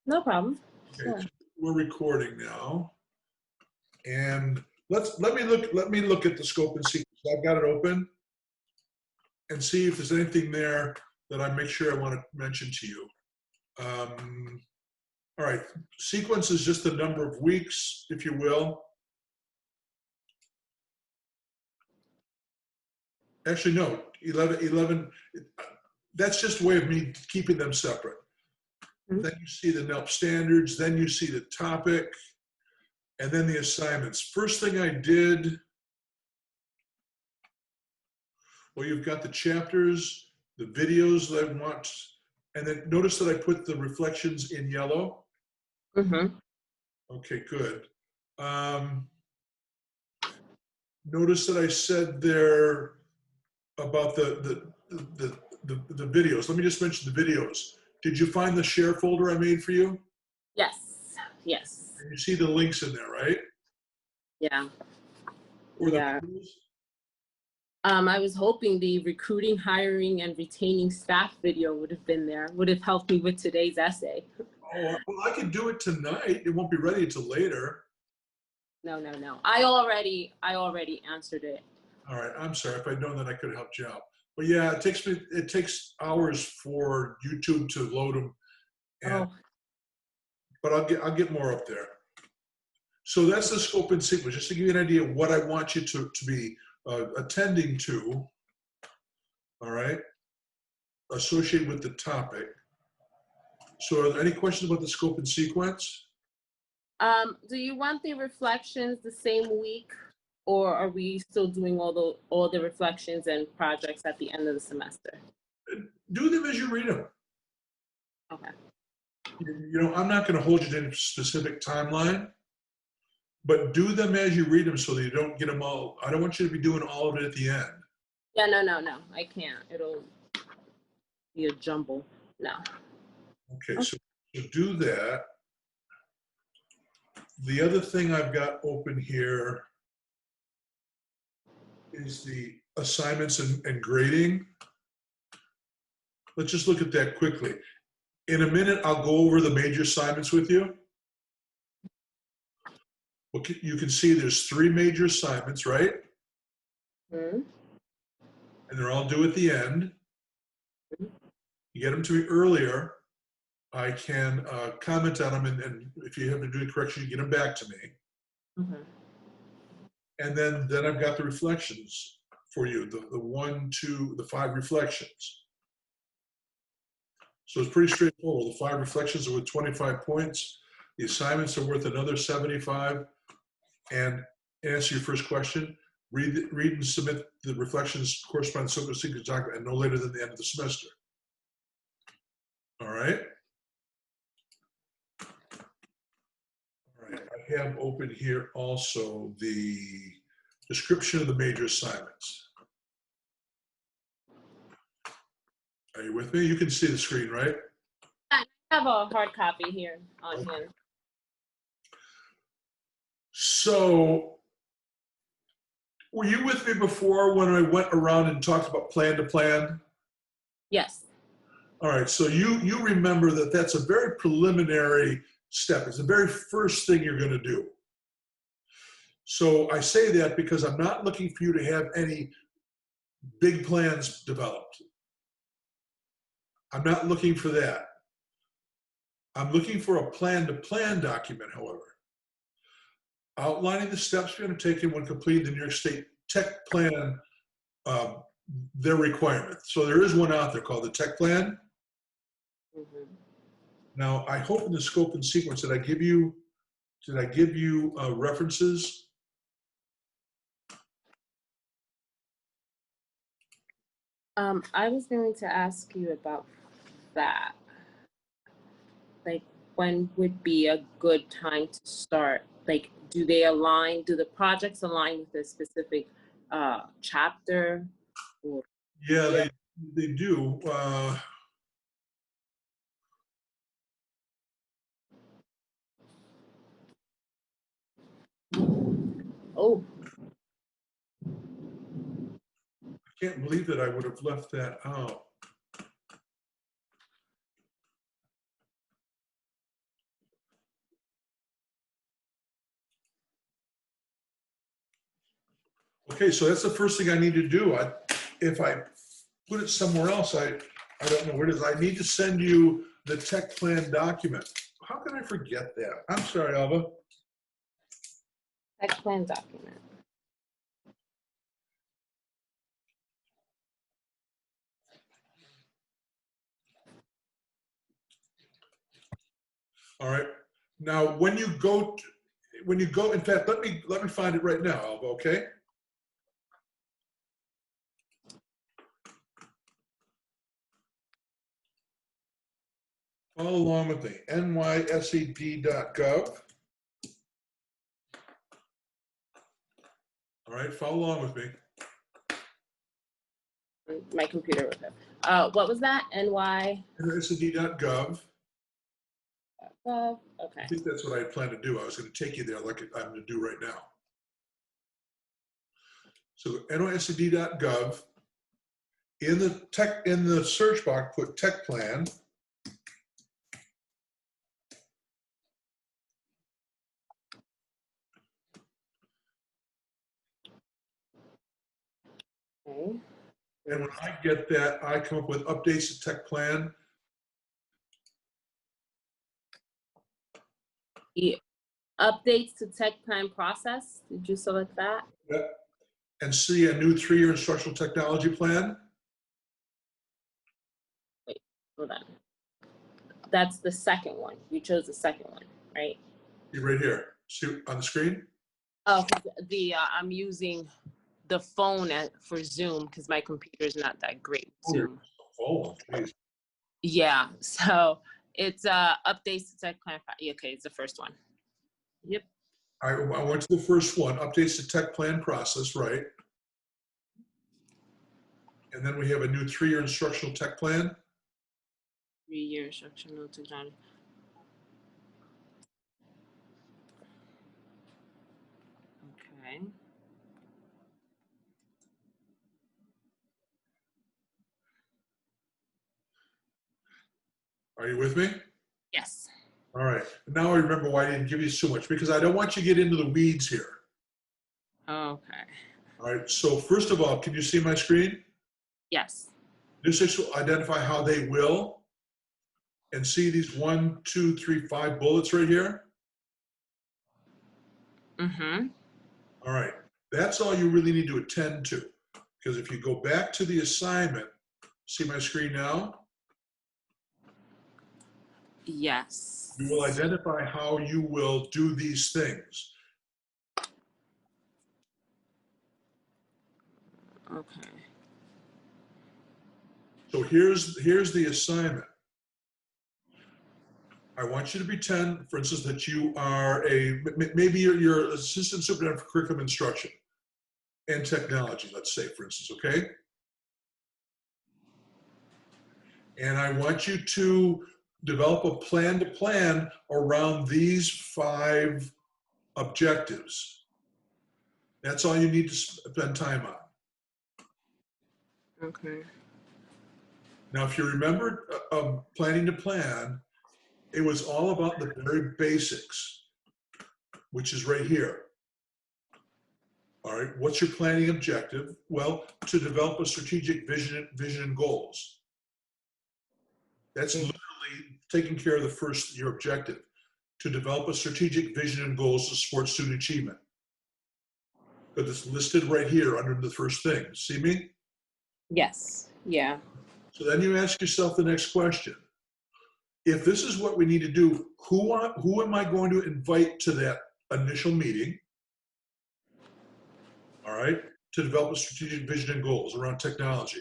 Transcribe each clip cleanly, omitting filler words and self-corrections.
No problem. Okay, Sure. so we're recording now, and let me look at the scope and sequence. I've got it open, and see if there's anything there that I make sure I want to mention to you. All right, sequence is just the number of weeks, if you will. Actually, no, 11. That's just a way of me keeping them separate. Mhm. Then you see the NELP standards, then you see the topic, and then the assignments. First thing I did, well, you've got the chapters, the videos that I want, and then notice that I put the reflections in yellow. Mm-hmm. Okay, good. Notice that I said there about the videos. Let me just mention the videos. Did you find the share folder I made for you? Yes. Yes. And you see the links in there, right? Yeah. Or the Yeah. videos? I was hoping the recruiting, hiring, and retaining staff video would have been there. Would have helped me with today's essay. Oh, well, I could do it tonight. It won't be ready until later. No, no, no. I already answered it. All right, I'm sorry. If I'd known that, I could have helped you out. But yeah, it takes hours for YouTube to load them, and but I'll get more up there. So that's the scope and sequence, just to give you an idea of what I want you to be attending to. All right, associated with the topic. So are there any questions about the scope and sequence? Do you want the reflections the same week, or are we still doing all the reflections and projects at the end of the semester? Do them as you read them. Okay. You know, I'm not going to hold you to any specific timeline, but do them as you read them so that you don't get them all. I don't want you to be doing all of it at the end. Yeah, no. I can't. It'll be a jumble. No. Okay, so do that. The other thing I've got open here is the assignments and grading. Let's just look at that quickly. In a minute, I'll go over the major assignments with you. Well, you can see there's 3 major assignments, right? Mm-hmm. And they're all due at the end. You get them to me earlier, I can comment on them, and if you have to do a correction, you get them back to me. Mm-hmm. And then I've got the reflections for you, the 1, 2, the 5 reflections. So it's pretty straightforward. The 5 reflections are worth 25 points. The assignments are worth another 75. And answer your first question, read and submit the reflections corresponding to the sequence document and no later than the end of the semester. All right? All right, I have open here also the description of the major assignments. Are you with me? You can see the screen, right? I have a hard copy here on hand. So, were you with me before when I went around and talked about plan to plan? Yes. All right, so you remember that that's a very preliminary step. It's the very first thing you're going to do. So I say that because I'm not looking for you to have any big plans developed. I'm not looking for that. I'm looking for a plan-to-plan document, however, outlining the steps you're going to take in when completing the New York State Tech Plan, their requirements. So there is one out there called the Tech Plan. Mm-hmm. Now, I hope in the scope and sequence that I give you, references? I was going to ask you about that. Like, when would be a good time to start? Like, do the projects align with a specific chapter? Or, Yeah, they do. oh, I can't believe that I would have left that out. Okay, so that's the first thing I need to do. If I put it somewhere else, I don't know where it is. I need to send you the tech plan document. How can I forget that? I'm sorry, Alva. Tech plan document. All right. Now, when you go, in fact, let me find it right now, Alva, okay? Follow along with me, nysed.gov. All right, follow along with me. My computer with it. What was that? nysed.gov. Okay. I think that's what I had planned to do. I was going to take you there like I'm going to do right now. So nysd.gov. In the search box, put tech plan. Okay. And when I get that, I come up with updates to tech plan. Yeah. Updates to tech plan process. Did you select that? Yep. And see a new 3-year instructional technology plan. Wait, hold on. That's the second one. You chose the second one, right? See right here. See on the screen? Oh, I'm using the phone for Zoom because my computer is not that great with Zoom. Oh, geez. Yeah, so it's updates to tech plan. Okay, it's the first one. Yep. I went to the first one, updates to tech plan process, right? And then we have a new 3-year instructional tech plan. 3-year instructional technology. Okay. Are you with me? Yes. All right. Now I remember why I didn't give you so much, because I don't want you to get into the weeds here. Okay. All right. So first of all, can you see my screen? Yes. This will identify how they will. And see these 1, 2, 3, 5 bullets right here? Mm-hmm. All right. That's all you really need to attend to. Because if you go back to the assignment, see my screen now? Yes. You will identify how you will do these things. Okay. So here's the assignment. I want you to pretend, for instance, that you are maybe you're assistant superintendent for curriculum instruction and technology, let's say, for instance, okay? And I want you to develop a plan around these 5 objectives. That's all you need to spend time on. Okay. Now, if you remember planning to plan, it was all about the very basics, which is right here. All right, what's your planning objective? Well, to develop a strategic vision and goals. That's literally taking care of your objective, to develop a strategic vision and goals to support student achievement. But it's listed right here under the first thing. See me? Yes. Yeah. So then you ask yourself the next question. If this is what we need to do, who am I going to invite to that initial meeting? All right, to develop a strategic vision and goals around technology.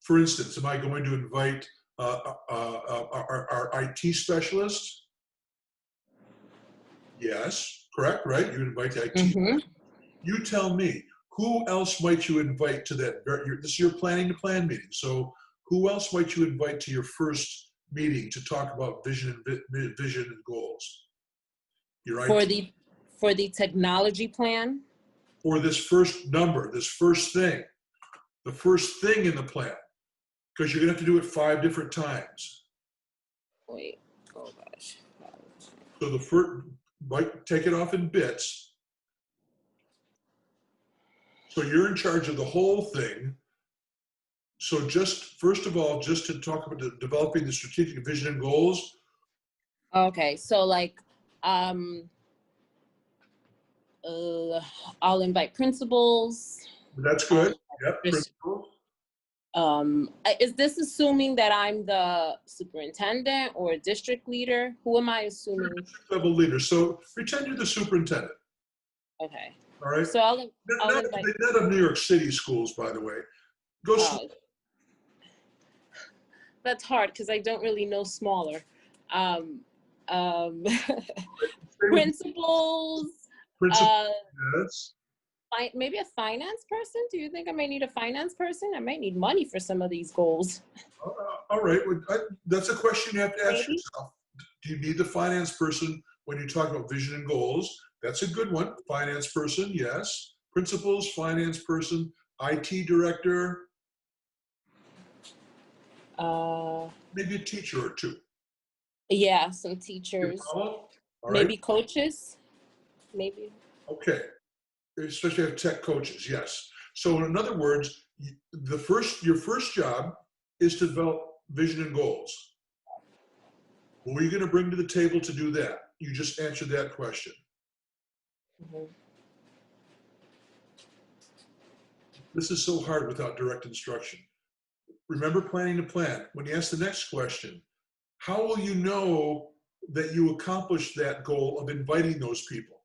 For instance, am I going to invite our IT specialist? Yes, correct, right? You invite the IT specialist. You tell me, who else might you invite to that? This is your planning to plan meeting. So who else might you invite to your first meeting to talk about vision and goals? Your IT. For the technology plan? For this first number, this first thing, the first thing in the plan, because you're going to have to do it 5 different times. Wait, oh gosh. So the first, take it off in bits. So you're in charge of the whole thing. So just first of all, just to talk about developing the strategic vision and goals. Okay, so like, I'll invite principals. That's I'll good. Yep. just, Principals. is this assuming that I'm the superintendent or district leader? Who am I assuming? Level leader. So pretend you're the superintendent. Okay, All right. so I'll invite. Not of New York City schools, by the way. Go Uh, that's hard because I don't really know smaller. Um, um, principals. principal. Uh, Yes. maybe a finance person. Do you think I may need a finance person? I might need money for some of these goals. All right. Well, that's a question you have to ask Maybe. yourself. Do you need the finance person when you talk about vision and goals? That's a good one. Finance person, yes. Principals, finance person, IT director, maybe a teacher or two. Yeah, some You teachers, follow? All right. maybe coaches, maybe. Okay. Especially have tech coaches, yes. So in other words, your first job is to develop vision and goals. What are you going to bring to the table to do that? You just answered that question. Mm-hmm. This is so hard without direct instruction. Remember planning to plan. When you ask the next question, how will you know that you accomplished that goal of inviting those people?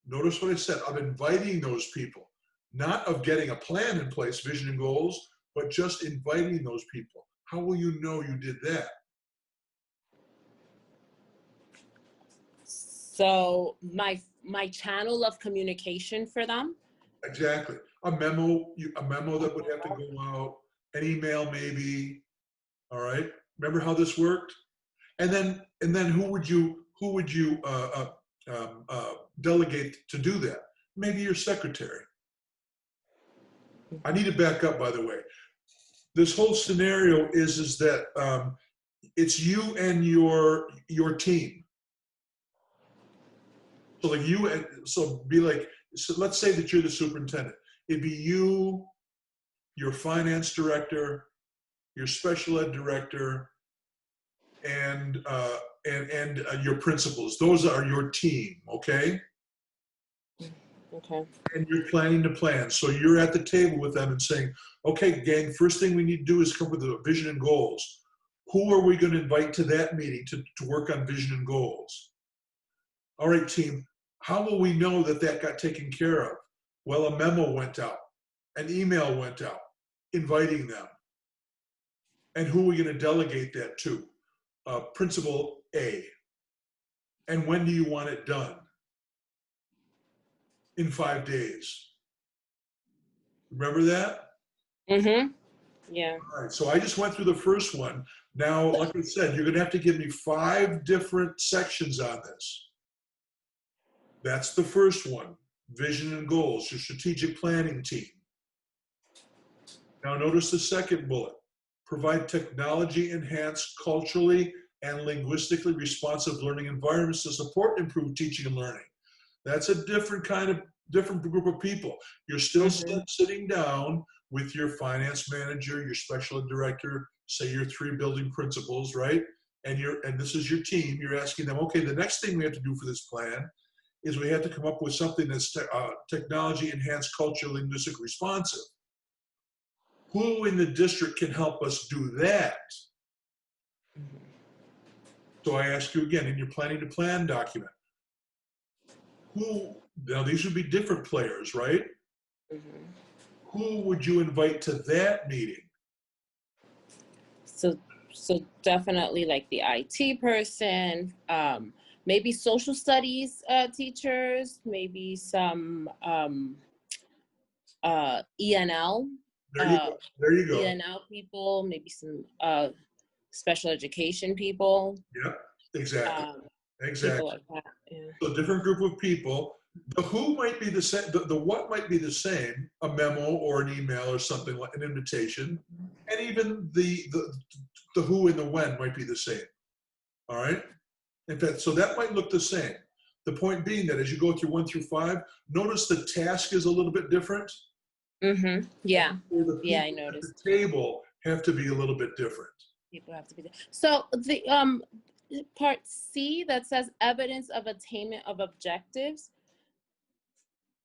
Notice what I said, of inviting those people, not of getting a plan in place, vision and goals, but just inviting those people. How will you know you did that? So my channel of communication for them. Exactly. A memo that would have to go out, an email maybe. All right. Remember how this worked? And then who would you delegate to do that? Maybe your secretary. I need to back up, by the way. This whole scenario is that it's you and your team. So like you and so be like so let's say that you're the superintendent. It'd be you, your finance director, your special ed director, and your principals. Those are your team, okay? Okay. And you're planning to plan. So you're at the table with them and saying, okay, gang, first thing we need to do is come up with a vision and goals. Who are we going to invite to that meeting to work on vision and goals? All right, team, how will we know that that got taken care of? Well, a memo went out, an email went out inviting them. And who are we going to delegate that to? Principal A. And when do you want it done? In 5 days. Remember that? Mm-hmm. Yeah. All right, so I just went through the first one. Now, like I said, you're going to have to give me 5 different sections on this. That's the first one, vision and goals, your strategic planning team. Now notice the second bullet, provide technology-enhanced, culturally and linguistically responsive learning environments to support improved teaching and learning. That's a different group of people. You're still sitting down with your finance manager, your special ed director, say your 3 building principals, right? And this is your team. You're asking them, okay, the next thing we have to do for this plan is we have to come up with something that's technology enhanced, culture, linguistic responsive. Who in the district can help us do that? So I ask you again, in your planning to plan document, now these would be different players, right? Mm-hmm. Who would you invite to that meeting? So definitely like the IT person, maybe social studies teachers, maybe some ENL. There you go. There you go. ENL people, maybe some special education people. Yep, exactly. Exactly. People like that. Yeah. So different group of people. The who might be the same, the what might be the same, a memo or an email or something like an invitation, and even the who and the when might be the same. All right? In fact, so that might look the same. The point being that as you go through 1 through 5, notice the task is a little bit different. Mm-hmm. Yeah. Or the Yeah, I people at the noticed. table have to be a little bit different. People have to be there. So the part C that says evidence of attainment of objectives,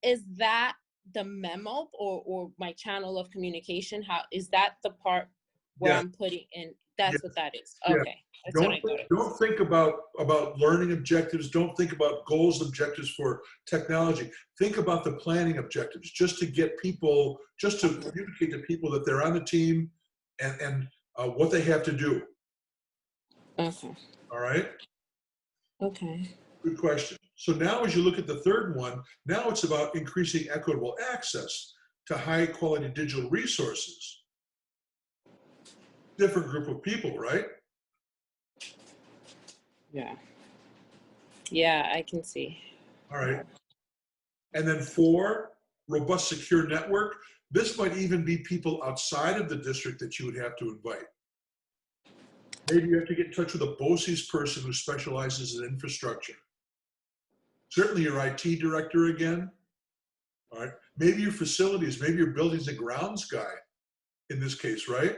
is that the memo or my channel of communication? How is that the part where Yeah, I'm putting in? yeah, That's what that is. yeah. Okay, that's what I thought it was. Don't think about learning objectives. Don't think about goals objectives for technology. Think about the planning objectives, just to get people, just to communicate to people that they're on the team and what they have to do. Okay. All right. Okay. Good question. So now as you look at the third one, now it's about increasing equitable access to high quality digital resources. Different group of people, right? Yeah. Yeah, I can see. All right. And then 4, robust secure network. This might even be people outside of the district that you would have to invite. Maybe you have to get in touch with a BOCES person who specializes in infrastructure. Certainly your IT director again. All right. Maybe your facilities, maybe your buildings and grounds guy in this case, right?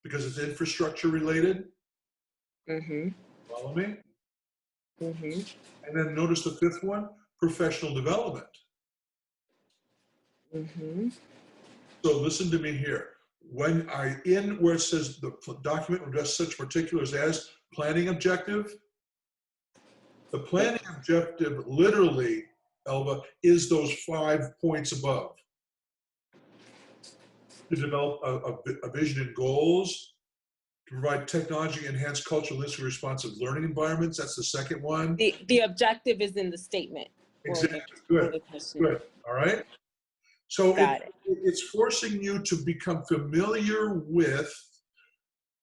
Because it's infrastructure related. Mm-hmm. Follow me? Mm-hmm. And then notice the 5th one, professional development. Mm-hmm. So listen to me here. When where it says the document will address such particulars as planning objective, the planning objective literally, Elva, is those 5 points above. To develop a vision and goals, to provide technology enhanced cultural and responsive learning environments. That's the second one. The objective is in the statement. Exactly. Or Good. the question. Good. All right. So Got it. it's forcing you to become familiar with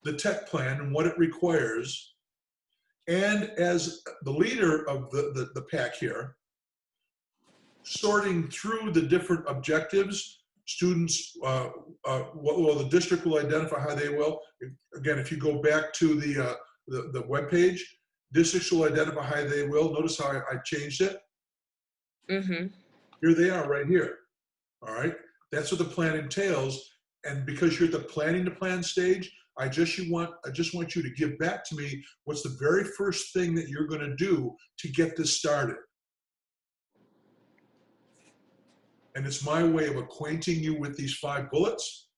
the tech plan and what it requires. And as the leader of the pack here, sorting through the different objectives, students, well, the district will identify how they will. Again, if you go back to the web page, districts will identify how they will. Notice how I changed it. Mm-hmm. Here they are right here. All right. That's what the plan entails. And because you're at the planning to plan stage, I just want you to give back to me what's the very first thing that you're going to do to get this started. And it's my way of acquainting you with these 5 bullets.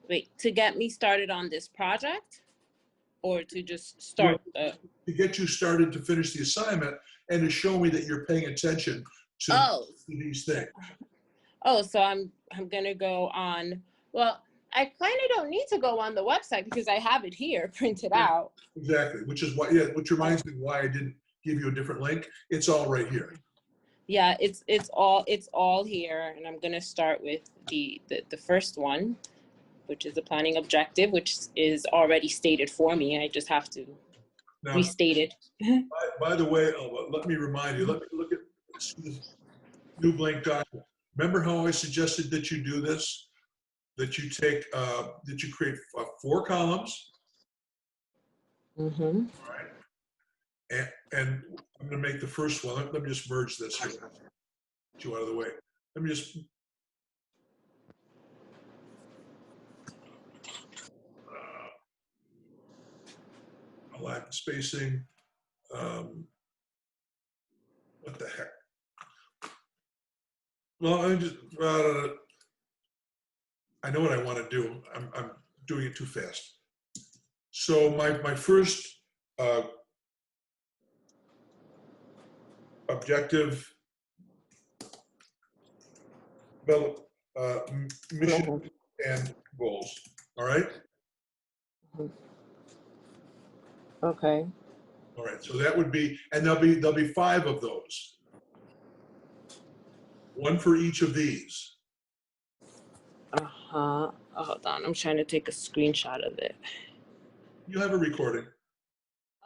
Wait, to get me started on this project, or to just start? To get you started to finish the assignment and to show me that you're paying attention to these things. Oh, so I'm gonna go on. Well, I kind of don't need to go on the website because I have it here printed out. Exactly, which is why, yeah, which reminds me why I didn't give you a different link. It's all right here. Yeah, it's all here, and I'm gonna start with the first one, which is the planning objective, which is already stated for me. I just have to restate it. By the way, let me remind you. Let me look at this new blank document. Remember how I suggested that you do this? That you take, that you create 4 columns. Mm-hmm. All right. And I'm going to make the first one. Let me just merge this here. Get you out of the way. Let me just. Align spacing. What the heck? Well, I know what I want to do. I'm doing it too fast. So my first objective, develop mission and goals. All right. Okay. All right. So that would be, and there'll be 5 of those. 1 for each of these. Uh-huh. Oh, hold on. I'm trying to take a screenshot of it. You have a recording.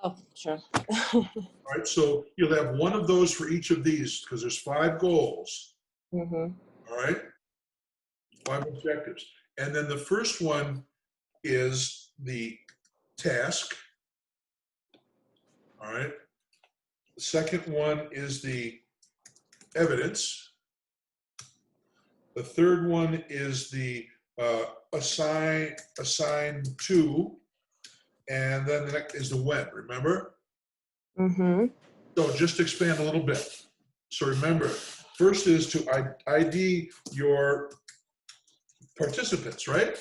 Oh, sure. All right. So you'll have 1 of those for each of these because there's 5 goals. Mm-hmm. All right. 5 objectives. And then the first one is the task. All right. The second one is the evidence. The third one is the assign to, and then the next is the when, remember? Mm-hmm. So just expand a little bit. So remember, first is to ID your participants, right?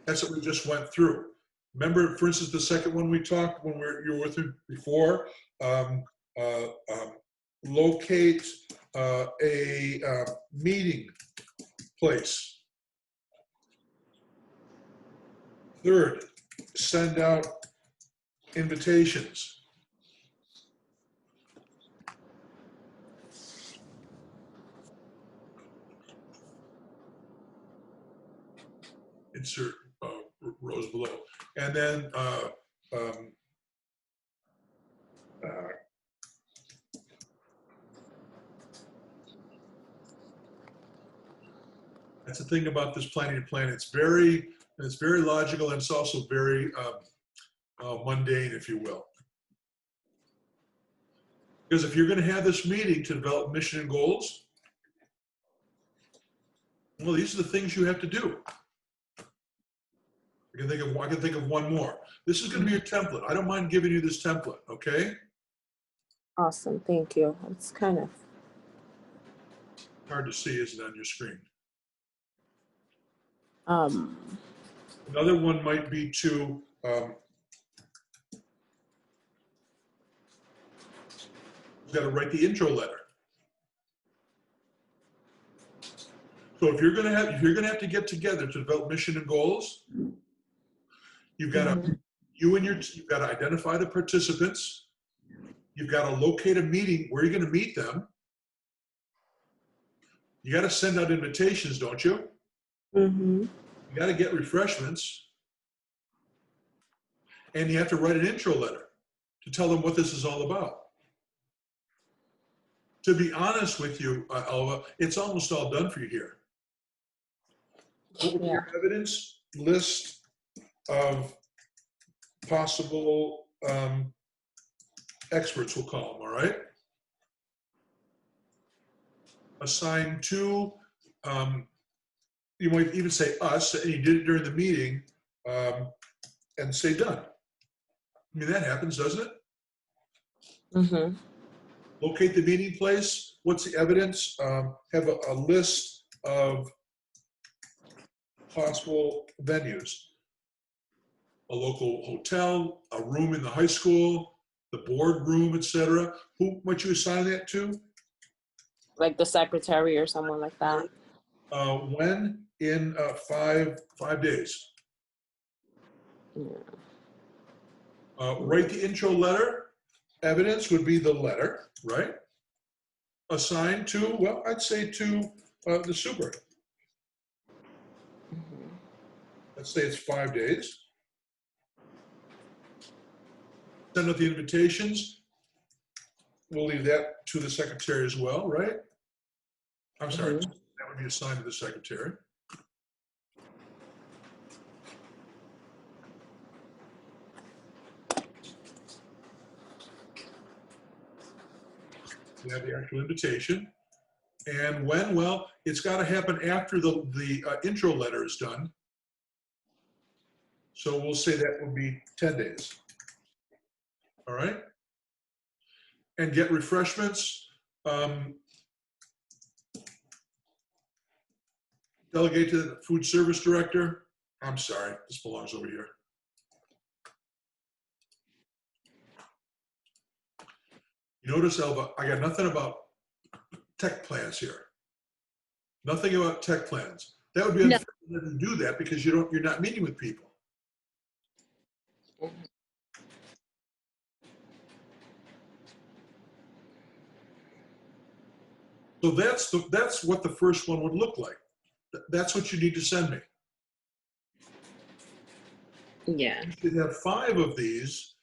That's what we just went through. Remember, for instance, the second one we talked when you were with me before, locate a meeting place. Third, send out invitations. Insert rows below. And then that's the thing about this planning to plan. It's very logical, and it's also very mundane, if you will. Because if you're going to have this meeting to develop mission and goals, well, these are the things you have to do. I can think of one more. This is going to be your template. I don't mind giving you this template, okay? Awesome, thank you. It's kind of hard to see, isn't it, on your screen? Another one might be to you've got to write the intro letter. So if you're going to have to get together to develop mission and goals, you've got to you've got to identify the participants. You've got to locate a meeting where you're going to meet them. You got to send out invitations, don't you? Mm-hmm. You got to get refreshments. And you have to write an intro letter to tell them what this is all about. To be honest with you, Alva, it's almost all done for you here. What would be your evidence? List of possible experts, we'll call them, all right? Assign to, you might even say us, and you did it during the meeting, and say done. I mean, that happens, doesn't it? Mm-hmm. Locate the meeting place. What's the evidence? Have a list of possible venues. A local hotel, a room in the high school, the board room, etc. Who might you assign that to? Like the secretary or someone like that. When? In 5 days. Yeah. Write the intro letter. Evidence would be the letter, right? Assigned to, well, I'd say to the super. Mm-hmm. Let's say it's 5 days. Send out the invitations. We'll leave that to the secretary as well, right? I'm sorry, that would be assigned to the secretary. You have the actual invitation. And when? Well, it's got to happen after the intro letter is done. So we'll say that would be 10 days. All right? And get refreshments. Delegate to the food service director. I'm sorry, this belongs over here. You notice, Elva, I got nothing about tech plans here. Nothing about tech plans. That would be unfair to do that because you're not meeting with people. So that's what the first one would look like. That's what you need to send me. Yeah. You should have 5 of these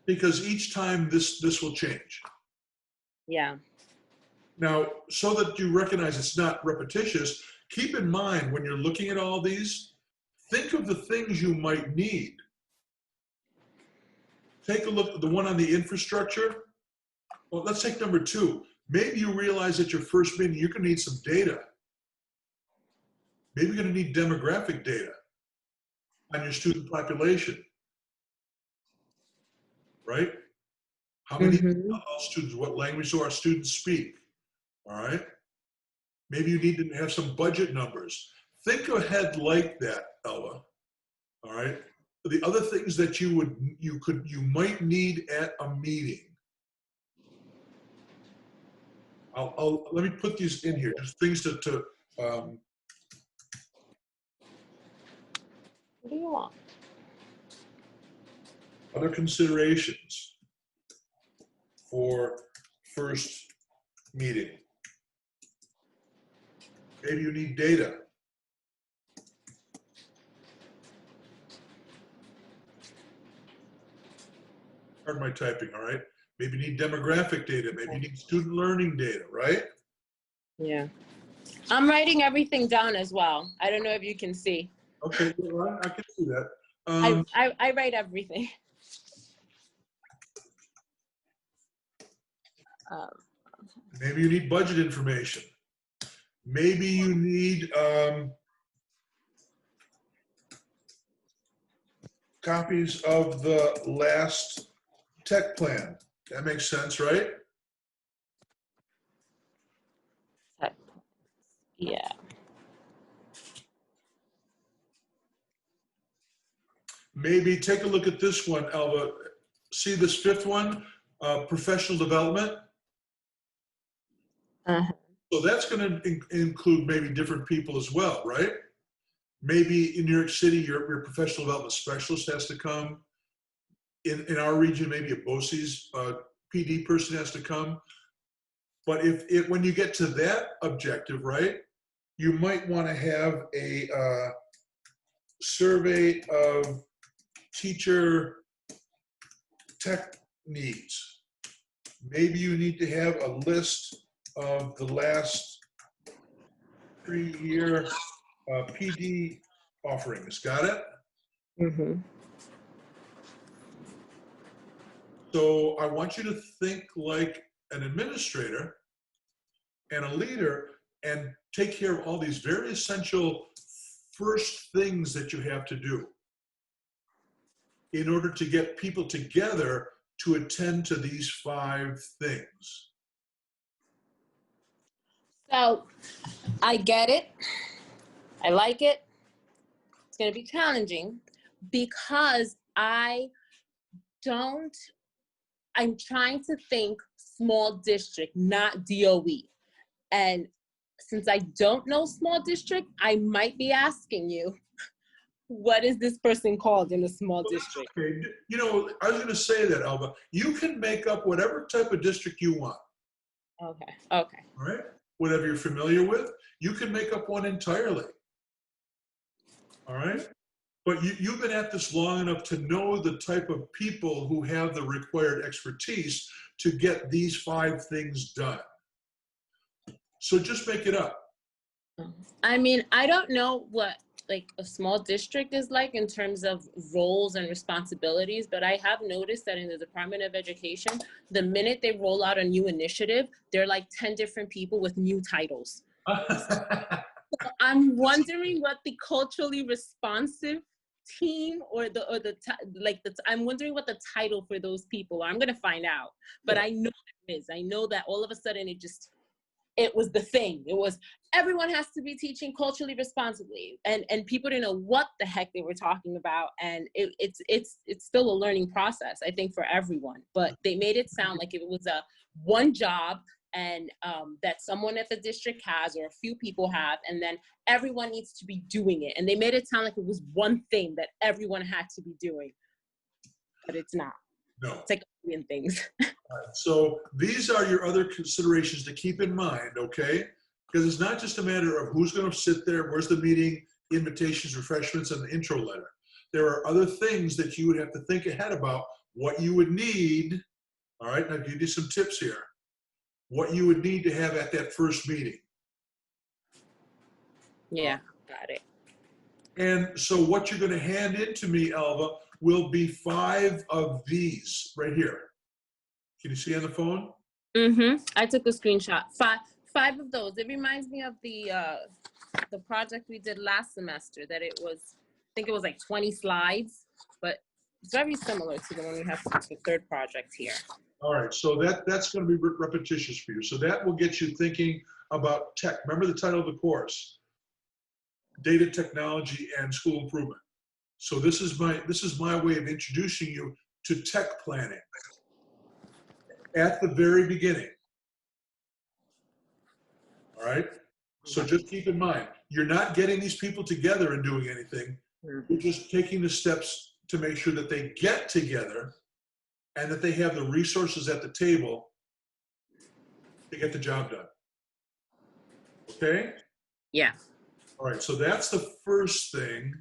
because each time this will change. Yeah. Now, so that you recognize it's not repetitious, keep in mind when you're looking at all these, think of the things you might need. Take a look at the one on the infrastructure. Well, let's take number 2. Maybe you realize at your first meeting, you're going to need some data. Maybe you're going to need demographic data on your student population, right? How many students, what language do our students speak, all right? Maybe you need to have some budget numbers. Think ahead like that, Elva, all right? The other things that you might need at a meeting. Let me put these in here, just things to What do you want? other considerations for first meeting. Maybe you need data. Pardon my typing, all right? Maybe you need demographic data. Maybe you need student learning data, right? Yeah. I'm writing everything down as well. I don't know if you can see. Okay, well, I can see that. I write everything. Maybe you need budget information. Maybe you need copies of the last tech plan. That makes sense, right? Yeah. Maybe take a look at this one, Alva. See this fifth one, professional development? So that's going to include maybe different people as well, right? Maybe in New York City, your professional development specialist has to come. In our region, maybe a BOCES PD person has to come. But when you get to that objective, right, you might want to have a survey of teacher tech needs. Maybe you need to have a list of the last 3-year PD offerings. Got it? Mm-hmm. So I want you to think like an administrator and a leader and take care of all these very essential first things that you have to do in order to get people together to attend to these 5 things. So I get it. I like it. It's going to be challenging because I'm trying to think small district, not DOE. And since I don't know small district, I might be asking you, what is this person called in a small district? Okay. You know, I was going to say that, Alba. You can make up whatever type of district you want. Okay. All right? Whatever you're familiar with, you can make up one entirely. All right? But you've been at this long enough to know the type of people who have the required expertise to get these 5 things done. So just make it up. I mean, I don't know what like a small district is like in terms of roles and responsibilities, but I have noticed that in the Department of Education, the minute they roll out a new initiative, they're like 10 different people with new titles. So I'm wondering what the culturally responsive team I'm wondering what the title for those people are. I'm gonna find out, but I know there is. I know that all of a sudden it was the thing. It was everyone has to be teaching culturally responsibly, and people didn't know what the heck they were talking about, and it's still a learning process, I think, for everyone. But they made it sound like it was a one job and that someone at the district has or a few people have, and then everyone needs to be doing it. And they made it sound like it was one thing that everyone had to be doing, but it's not. No. It's like a million things. So these are your other considerations to keep in mind, okay? Because it's not just a matter of who's going to sit there, where's the meeting, invitations, refreshments, and the intro letter. There are other things that you would have to think ahead about, what you would need, all right? I'll give you some tips here. What you would need to have at that first meeting. Yeah, got it. And so what you're going to hand in to me, Alva, will be 5 of these right here. Can you see on the phone? I took a screenshot. Five of those. It reminds me of the project we did last semester. That it was, I think it was like 20 slides, but it's very similar to the one we have for the third project here. All right, so that's going to be repetitious for you. So that will get you thinking about tech. Remember the title of the course: Data Technology and School Improvement. So this is my way of introducing you to tech planning at the very beginning. All right. So just keep in mind, you're not getting these people together and doing anything. You're just taking the steps to make sure that they get together and that they have the resources at the table to get the job done. Okay? Yeah. All right, so that's the first thing.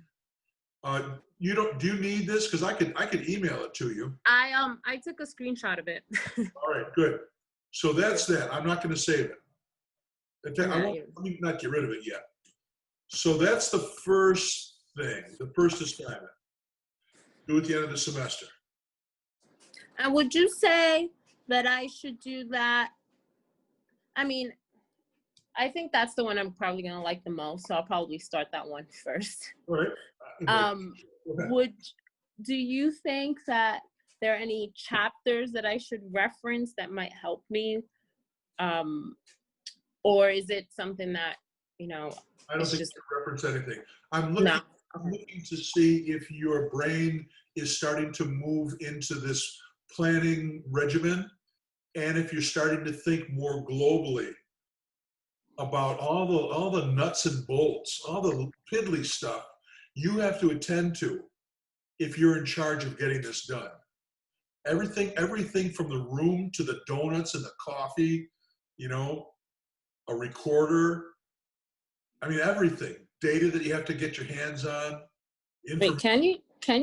Do you need this? Because I could email it to you. I took a screenshot of it. All right, good. So that's that. I'm not going to save it. In fact, let me not get rid of it yet. So that's the first thing, the first assignment. Do at the end of the semester. And would you say that I should do that? I mean, I think that's the one I'm probably going to like the most, so I'll probably start that one first. All right. Do you think that there are any chapters that I should reference that might help me? Or is it something that, I don't think you reference anything. I'm looking to see if your brain is starting to move into this planning regimen, and if you're starting to think more globally about all the nuts and bolts, all the piddly stuff you have to attend to if you're in charge of getting this done. Everything from the room to the donuts and the coffee, a recorder. I mean, everything. Data that you have to get your hands on. Wait, can you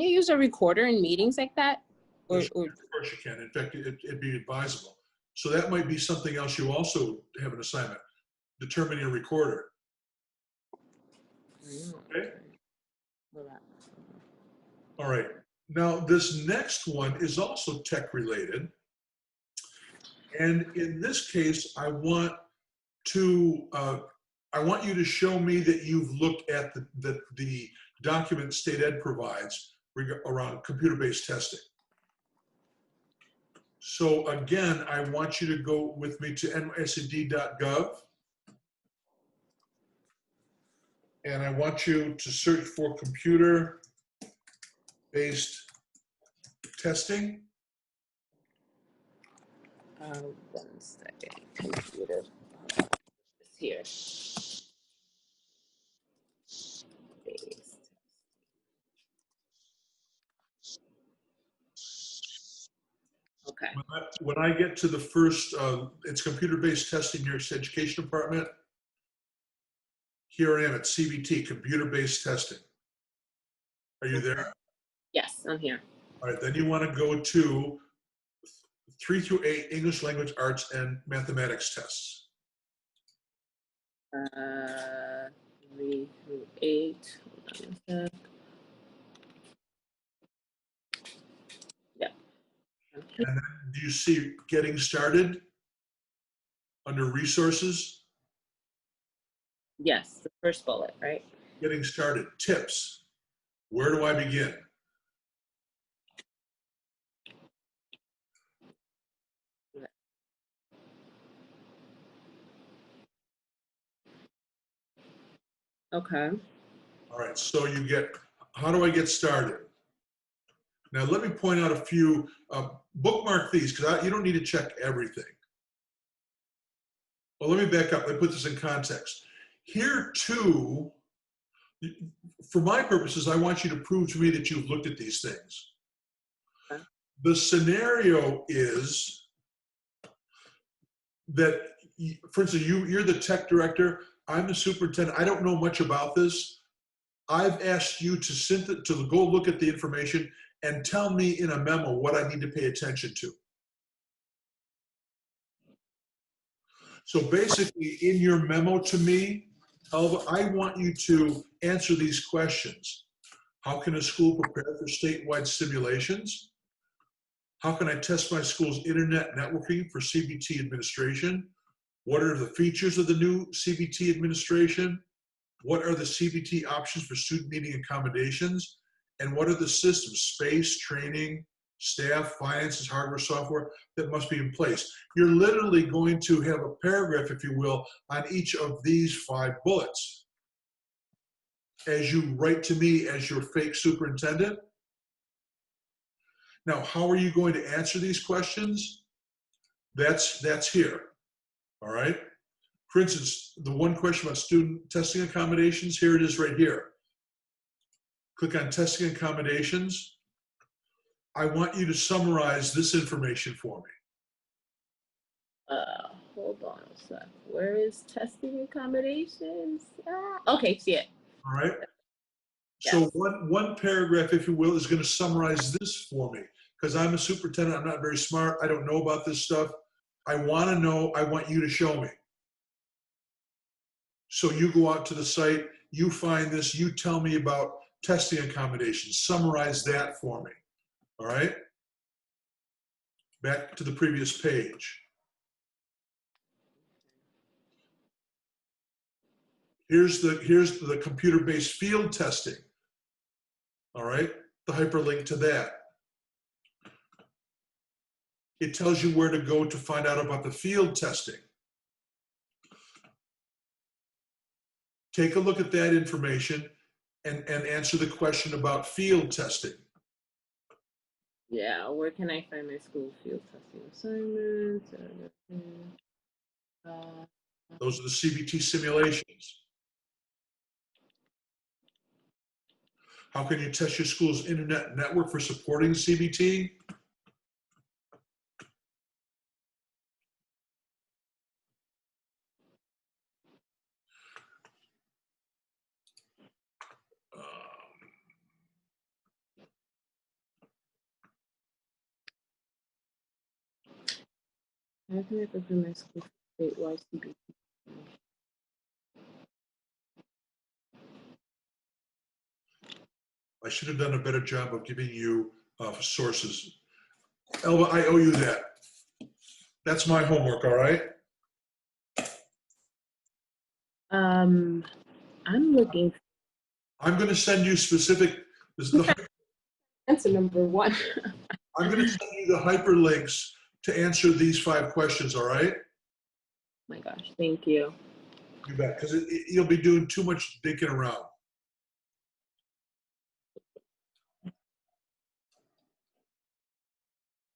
use a recorder in meetings like that? Of course you can. In fact, it'd be advisable. So that might be something else you also have an assignment. Determine your recorder. Okay? All right. Now, this next one is also tech related. And in this case, I want you to show me that you've looked at the document State Ed provides around computer-based testing. So again, I want you to go with me to nysd.gov. And I want you to search for computer-based testing. 1 second. Computer. Here. Okay. When I get to the first, it's computer-based testing here at Education Department. Here I am at CBT, computer-based testing. Are you there? Yes, I'm here. All right, then you want to go to 3 through 8 English language, arts, and mathematics tests. 3 through 8. Hold on a sec. Yeah. And then do you see getting started under resources? Yes, the first bullet, right? Getting started, tips. Where do I begin? Okay. All right, so you get, how do I get started? Now let me point out a few, bookmark these because you don't need to check everything. Well, let me back up. Let me put this in context. Here too, for my purposes, I want you to prove to me that you've looked at these things. Okay. The scenario is that, for instance, you're the tech director, I'm the superintendent, I don't know much about this. I've asked you to go look at the information and tell me in a memo what I need to pay attention to. So basically, in your memo to me, Elva, I want you to answer these questions. How can a school prepare for statewide simulations? How can I test my school's internet networking for CBT administration? What are the features of the new CBT administration? What are the CBT options for student meeting accommodations? And what are the systems, space, training, staff, finances, hardware, software that must be in place? You're literally going to have a paragraph, if you will, on each of these 5 bullets. As you write to me as your fake superintendent. Now, how are you going to answer these questions? That's here, all right? For instance, the one question about student testing accommodations, here it is right here. Click on testing accommodations. I want you to summarize this information for me. Hold on a sec. Where is testing accommodations? Okay, see it. All right. Yes. So one paragraph, if you will, is going to summarize this for me. Because I'm a superintendent, I'm not very smart, I don't know about this stuff. I want to know, I want you to show me. So you go out to the site, you find this, you tell me about testing accommodations, summarize that for me, all right? Back to the previous page. Here's the computer-based field testing, all right? The hyperlink to that. It tells you where to go to find out about the field testing. Take a look at that information and answer the question about field testing. Yeah, where can I find my school field testing assignments? Those are the CBT simulations. How can you test your school's internet network for supporting CBT? How can I prepare my school for statewide CBT? I should have done a better job of giving you sources. Elva, I owe you that. That's my homework, all right? I'm looking. I'm going to send you specific. This is the, Answer number 1. I'm going to send you the hyperlinks to answer these 5 questions, all right? Oh my gosh, thank you. You bet, because you'll be doing too much thinking around.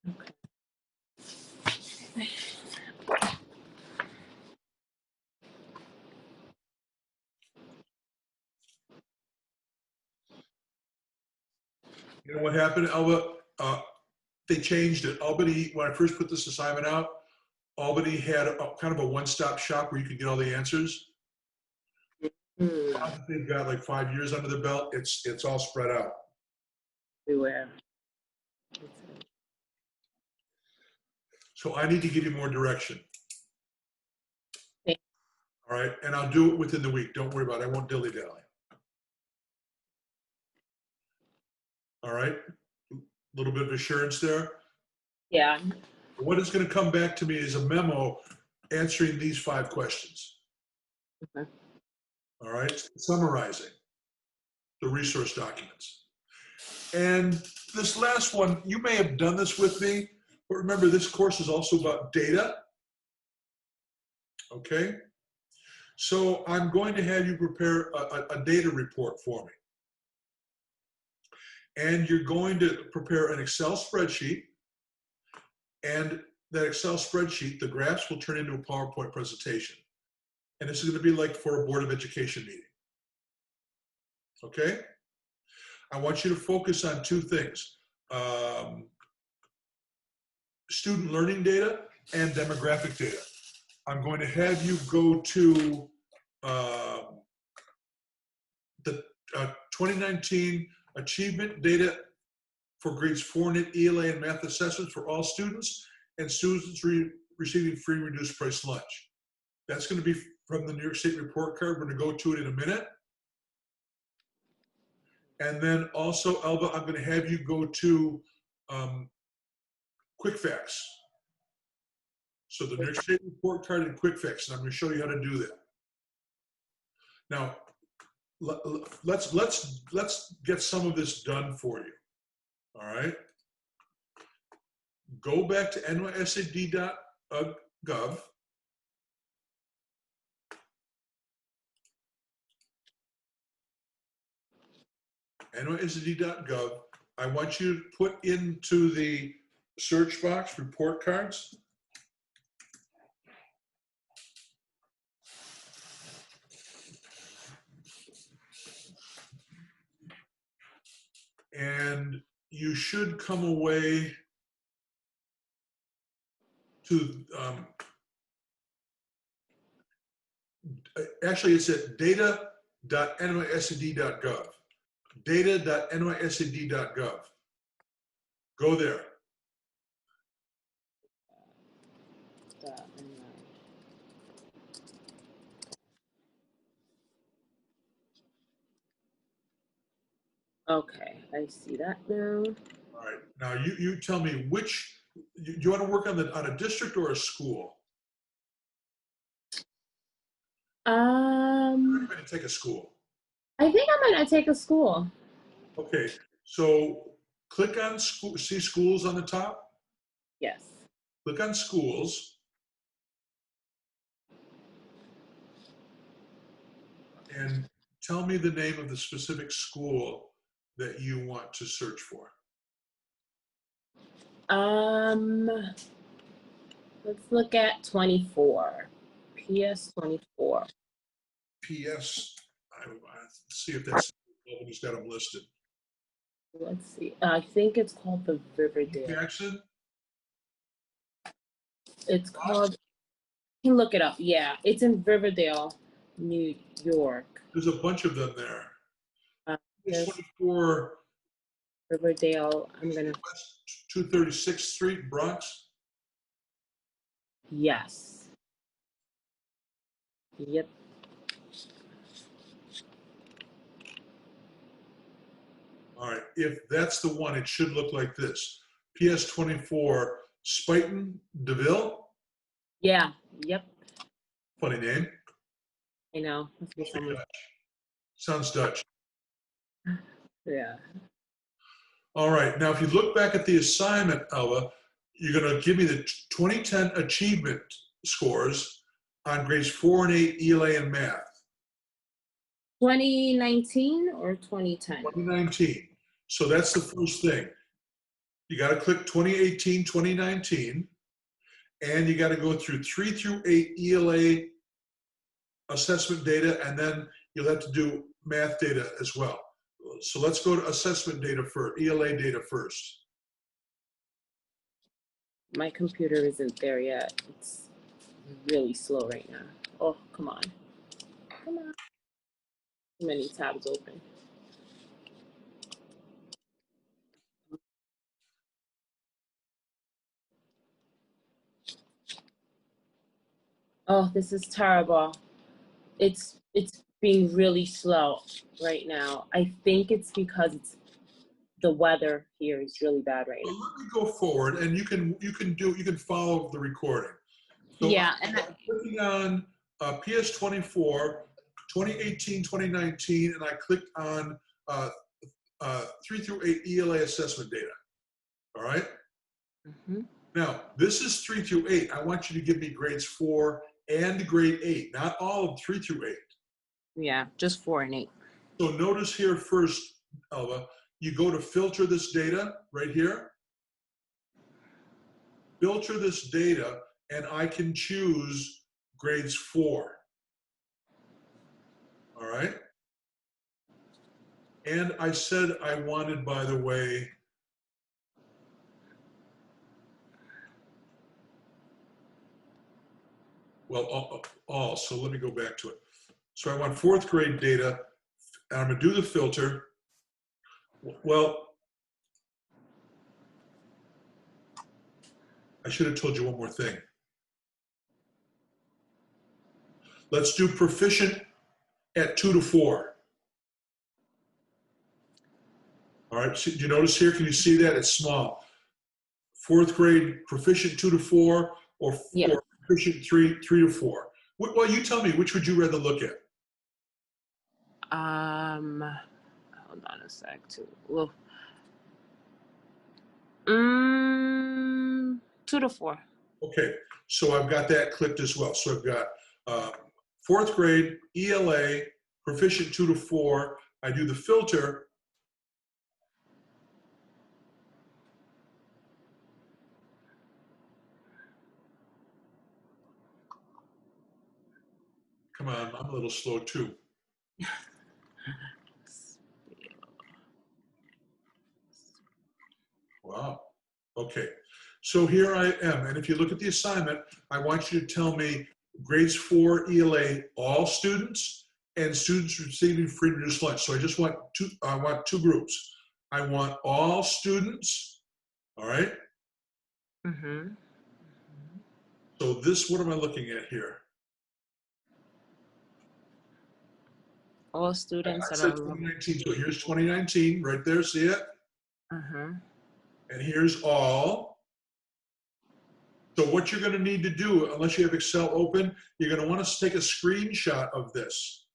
Okay. You know what happened, Elva? They changed it. Albany, when I first put this assignment out, Albany had kind of a one-stop shop where you could get all the answers. They've got like 5 years under the belt. It's all spread out. Everywhere. So I need to give you more direction. Okay. All right, and I'll do it within the week. Don't worry about it. I won't dilly-dally. All right, a little bit of assurance there. Yeah. What is going to come back to me is a memo answering these 5 questions. Okay. All right, summarizing the resource documents. And this last one, you may have done this with me, but remember this course is also about data. Okay, so I'm going to have you prepare a data report for me. And you're going to prepare an Excel spreadsheet, and that Excel spreadsheet, the graphs will turn into a PowerPoint presentation. And this is going to be like for a Board of Education meeting. Okay? I want you to focus on 2 things. Student learning data and demographic data. I'm going to have you go to the 2019 Achievement Data for grades 4 NIT, ELA, and math assessments for all students and students receiving free reduced price lunch. That's going to be from the New York State report card. We're going to go to it in a minute. And then also, Elva, I'm going to have you go to quick fix. So the New York State report card and quick fix, and I'm going to show you how to do that. Now, let's get some of this done for you. All right. Go back to nysad.gov. nysad.gov. I want you to put into the search box report cards. And you should come away to, actually it's at data.nysad.gov. data.nysad.gov. Go there. Okay, I see that now. All right. Now you tell me which, do you want to work on a district or a school? I'm going to take a school. I think I'm going to take a school. Okay. So click on school, see schools on the top? Yes. Click on schools. And tell me the name of the specific school that you want to search for. Let's look at 24. PS 24. PS, let's see if that's, nobody's got them listed. Let's see. I think it's called the Riverdale. Jackson? It's called, you can look it up. Yeah, it's in Riverdale, New York. There's a bunch of them there. There's 24 Riverdale. I'm going to. West 236th Street, Bronx? Yes. Yep. All right, if that's the one, it should look like this. PS24, Spuyten DeVille? Yeah, yep. Funny name. I know. Must be someone. Sounds Dutch. Yeah. All right, now if you look back at the assignment, Alva, you're going to give me the 2010 achievement scores on grades 4 and 8 ELA and math. 2019 or 2010? 2019. So that's the first thing. You got to click 2018, 2019, and you got to go through 3 through 8 ELA assessment data, and then you'll have to do math data as well. So let's go to assessment data first, ELA data first. My computer isn't there yet. It's really slow right now. Oh, come on. Come on. Too many tabs open. Oh, this is terrible. It's being really slow right now. I think it's because the weather here is really bad right now. Well, let me go forward, and you can follow the recording. So yeah, I'm clicking on PS24, 2018, 2019, and I clicked on 3 through 8 ELA assessment data. All right. Mm-hmm. Now this is 3 through 8. I want you to give me grades 4 and grade 8, not all of 3 through 8. Yeah, just 4 and 8. So notice here first, Alva, you go to filter this data right here. Filter this data, and I can choose grades 4. All right. And I said I wanted, by the way, well, all. So let me go back to it. So I want 4th grade data, and I'm going to do the filter. Well, I should have told you one more thing. Let's do proficient at 2 to 4. All right, so, do you notice here, can you see that? It's small. fourth grade proficient 2 to 4 or Yeah. proficient 3 to 4? Well, you tell me, which would you rather look at? Hold on a sec. Too. Well, 2 to 4. Okay, so I've got that clicked as well. So I've got fourth grade, ELA, proficient 2 to 4. I do the filter. Come on, I'm a little slow too. Wow. Okay. So here I am. And if you look at the assignment, I want you to tell me grades 4 ELA, all students, and students receiving free reduced lunch. So I want two groups. I want all students, all right? Mm-hmm. So this, what am I looking at here? All students I that said are 2019, so here's 2019, right there, see it? Mm-hmm. And here's all. So what you're gonna need to do, unless you have Excel open, you're gonna want to take a screenshot of this.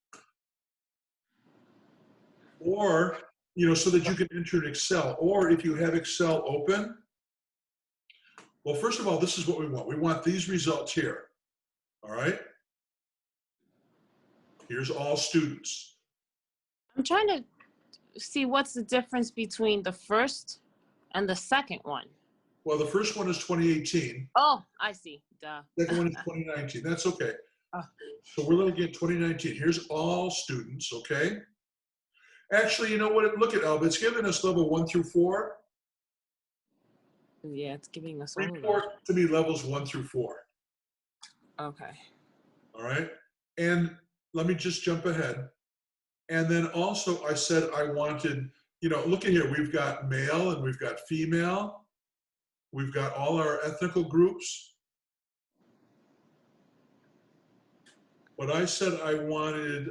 Or, so that you can enter in Excel. Or if you have Excel open, well, first of all, this is what we want. We want these results here, all right? Here's all students. I'm trying to see what's the difference between the first and the second one. Well, the first one is 2018. Oh, I see. Duh. Second one is 2019. That's okay. Oh. So we're looking at 2019. Here's all students, okay? Actually, you know what? Look at Alba. It's giving us level 1 through 4. Yeah, it's giving us all of Report to me levels 1 through 4. Okay. All right. And let me just jump ahead. And then also I said I wanted, look at here. We've got male and we've got female. We've got all our ethnical groups. But I said I wanted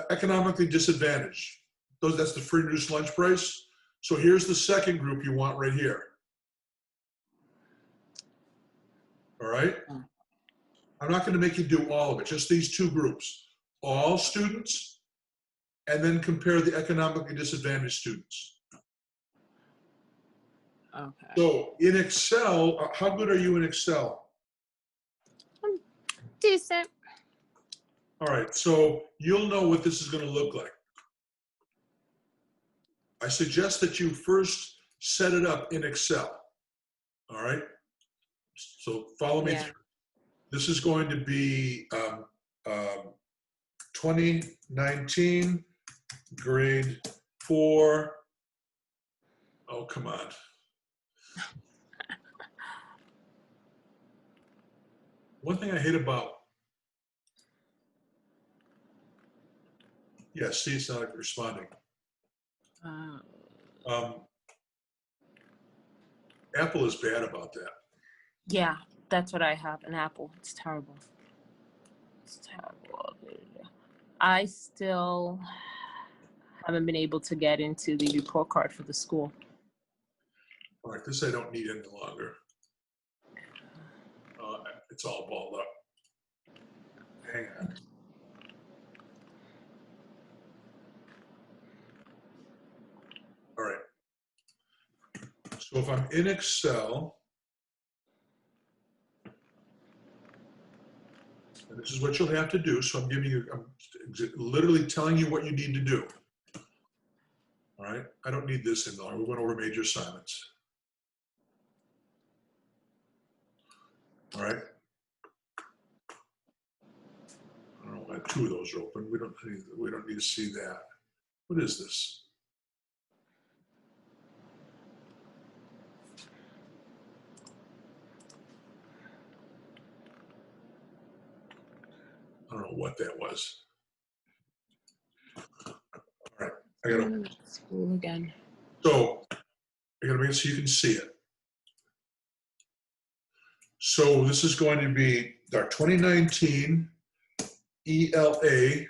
economically disadvantaged. That's the free reduced lunch price. So here's the second group you want right here. All right? I'm not going to make you do all of it, just these two groups. All students, and then compare the economically disadvantaged students. Okay. So in Excel, how good are you in Excel? I'm decent. All right, so you'll know what this is going to look like. I suggest that you first set it up in Excel. All right? So follow me through. This is going to be 2019, grade 4. Oh, come on. One thing I hate about, see, it's not responding. Apple is bad about that. Yeah, that's what I have, an Apple. It's terrible. It's terrible. I still haven't been able to get into the report card for the school. All right, this I don't need any longer. It's all balled up. Hang on. All right. So if I'm in Excel, and this is what you'll have to do. So I'm literally telling you what you need to do. All right. I don't need this in there. We went over major assignments. All right. I don't know why 2 of those are open. We don't need to see that. What is this? I don't know what that was. All right, I gotta school again. So I gotta make it so you can see it. So this is going to be our 2019 ELA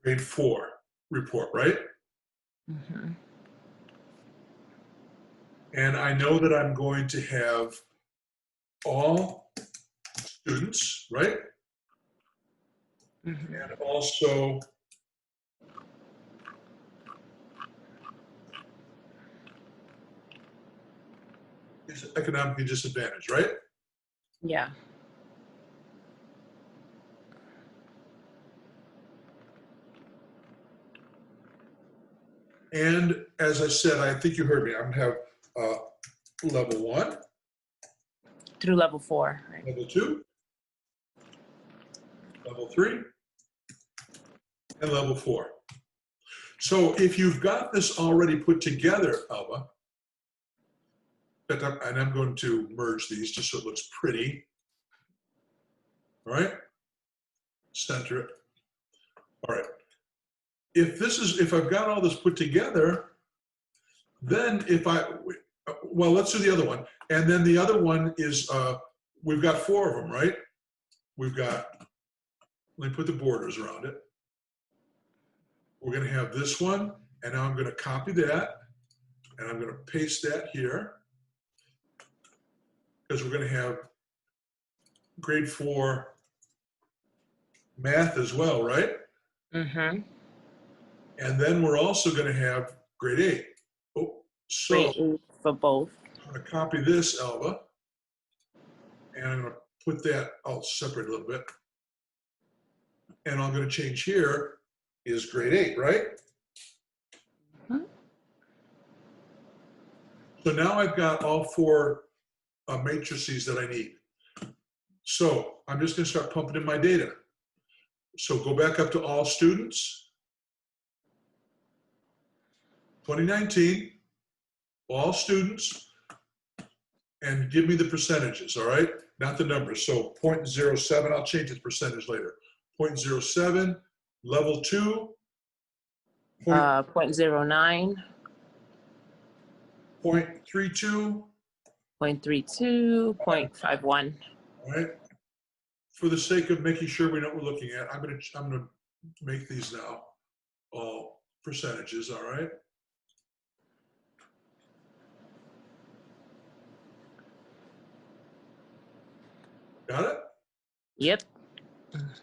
grade 4 report, right? Mm-hmm. And I know that I'm going to have all students, right? Mm-hmm. And also is economically disadvantaged, right? Yeah. And as I said, I think you heard me, I'm gonna have level 1, Through level 4, right? level 2, level 3, and level 4. So if you've got this already put together, Alba, and I'm going to merge these just so it looks pretty, all right? Center it. All right. If I've got all this put together, then well, let's do the other one. And then the other one is, we've got 4 of them, right? We've got, let me put the borders around it. We're going to have this one, and now I'm going to copy that, and I'm going to paste that here, because we're going to have grade 4 math as well, right? Mm-hmm. And then we're also going to have grade 8. Oh, so Grade 8 for both. I'm going to copy this, Alba, and I'm going to put that, I'll separate a little bit. And I'm going to change here is grade 8, right? Mm-hmm. So now I've got all 4 matrices that I need. So I'm just going to start pumping in my data. So go back up to all students. 2019, all students, and give me the percentages, all right? Not the numbers. So 0.07, I'll change the percentage later. 0.07, level 2, 0.09, 0.32, 0.32, 0.51. all right? For the sake of making sure we know what we're looking at, I'm gonna make these now all percentages, all right? Got it? Yep.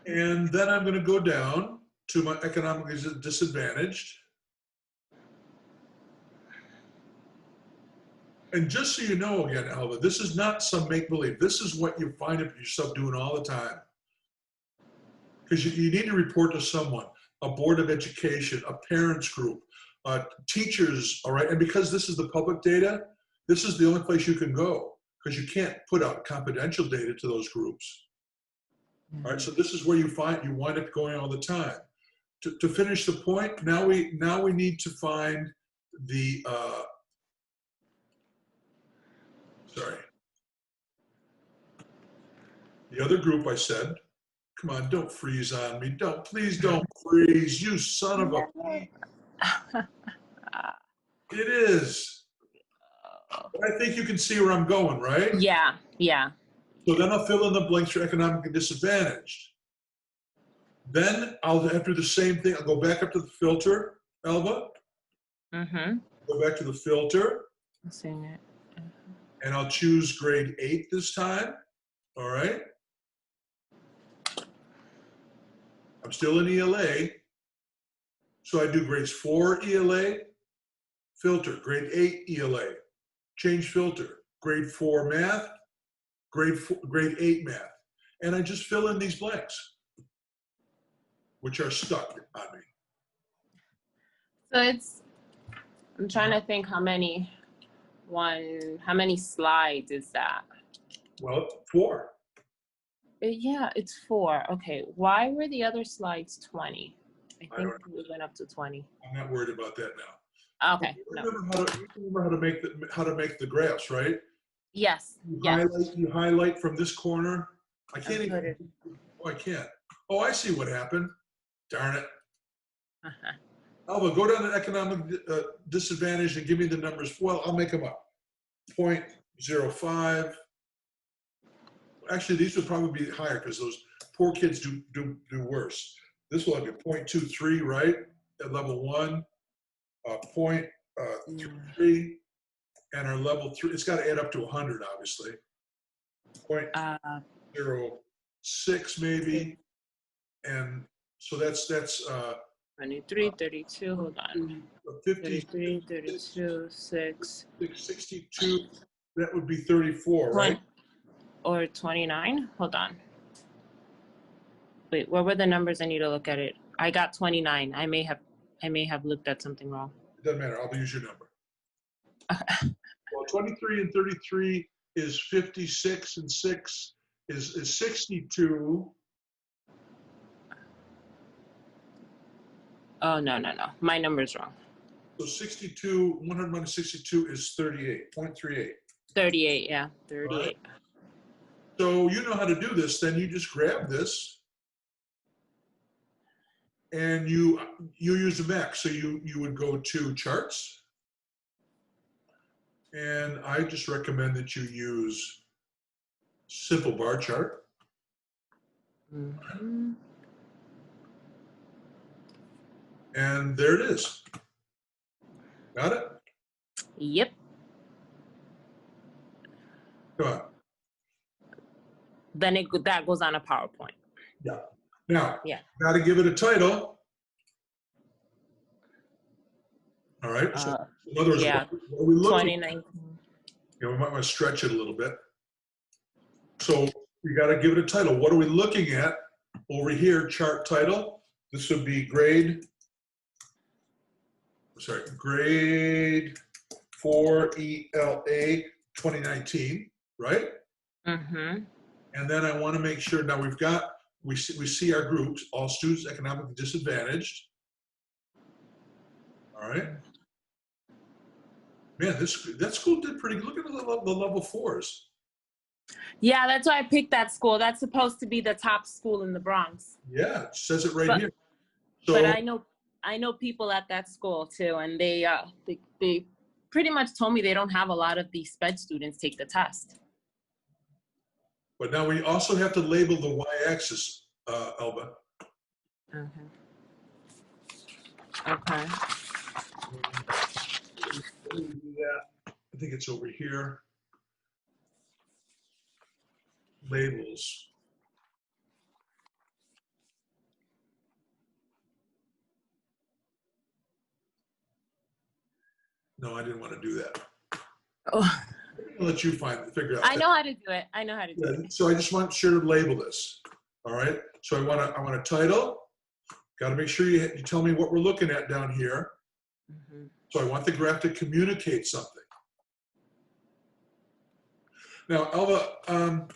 And then I'm gonna go down to my economically disadvantaged. And just so you know again, Alva, this is not some make-believe. This is what you find yourself doing all the time. Because you need to report to someone, a board of education, a parents group, teachers, all right? And because this is the public data, this is the only place you can go, because you can't put out confidential data to those groups. All right, so this is where you wind up going all the time. To finish the point, now we need to find the, the other group I said. Come on, don't freeze on me. Please don't freeze, you son of a. It is. But I think you can see where I'm going, right? Yeah, yeah. So then I'll fill in the blanks for economically disadvantaged. Then I'll have to do the same thing. I'll go back up to the filter, Elva. Mm-hmm. Go back to the filter. I'm seeing it. And I'll choose grade 8 this time. All right. I'm still in ELA. So I do grades 4 ELA, filter, grade 8 ELA, change filter, grade 4 math, grade 8 math. And I just fill in these blanks, which are stuck on me. So I'm trying to think how many slides is that? Well, 4. Yeah, it's 4. Okay, why were the other slides 20? I think we went up to 20. I'm not worried about that now. Okay, You remember how to make the graphs, right? Yes. You highlight from this corner. I can't even. Oh, I can't. Oh, I see what happened. Darn it. Alva, go down to economic disadvantage and give me the numbers. Well, I'll make them up. 0.05. Actually, these would probably be higher because those poor kids do worse. This will have your 0.23, right? At level 1, point Yeah. 3, and our level 3, it's got to add up to 100, obviously. 0.06 maybe. And so that's 23, 32, hold on. 50, 33, 32, 6. 62, that would be 34, right? Or 29? Hold on. Wait, what were the numbers? I need to look at it. I got 29. I may have looked at something wrong. It doesn't matter. I'll use your number. Well, 23 and 33 is 56, and 6 is 62. Oh, no. My number's wrong. So 62, 100 minus 62 is 38.38. 38, yeah, 38. Right. So you know how to do this. Then you just grab this and you use the max. So you would go to charts. And I just recommend that you use simple bar chart. Mm-hmm. And there it is. Got it? Yep. Come on. Then that goes on a PowerPoint. Yeah. Now, yeah, got to give it a title. All right. So in other words, yeah, what are we looking at? 2019. You know, we might want to stretch it a little bit. So you got to give it a title. What are we looking at over here? Chart title. This would be grade 4 ELA 2019, right? Mm-hmm. And then I want to make sure, now we see our groups, all students economically disadvantaged. All right. Man, that school did pretty good. Look at the level 4s. Yeah, that's why I picked that school. That's supposed to be the top school in the Bronx. Yeah, it says it right here. So, but I know people at that school too, and they pretty much told me they don't have a lot of these sped students take the test. But now we also have to label the y-axis, Elba. Okay. Okay. I think it's over here. Labels. No, I didn't want to do that. Oh. I'll let you figure out. I know how to do it. I know how to do it. So I just want sure to label this. All right. So I want a title. Got to make sure you tell me what we're looking at down here. Mm-hmm. So I want the graph to communicate something. Now, Elva,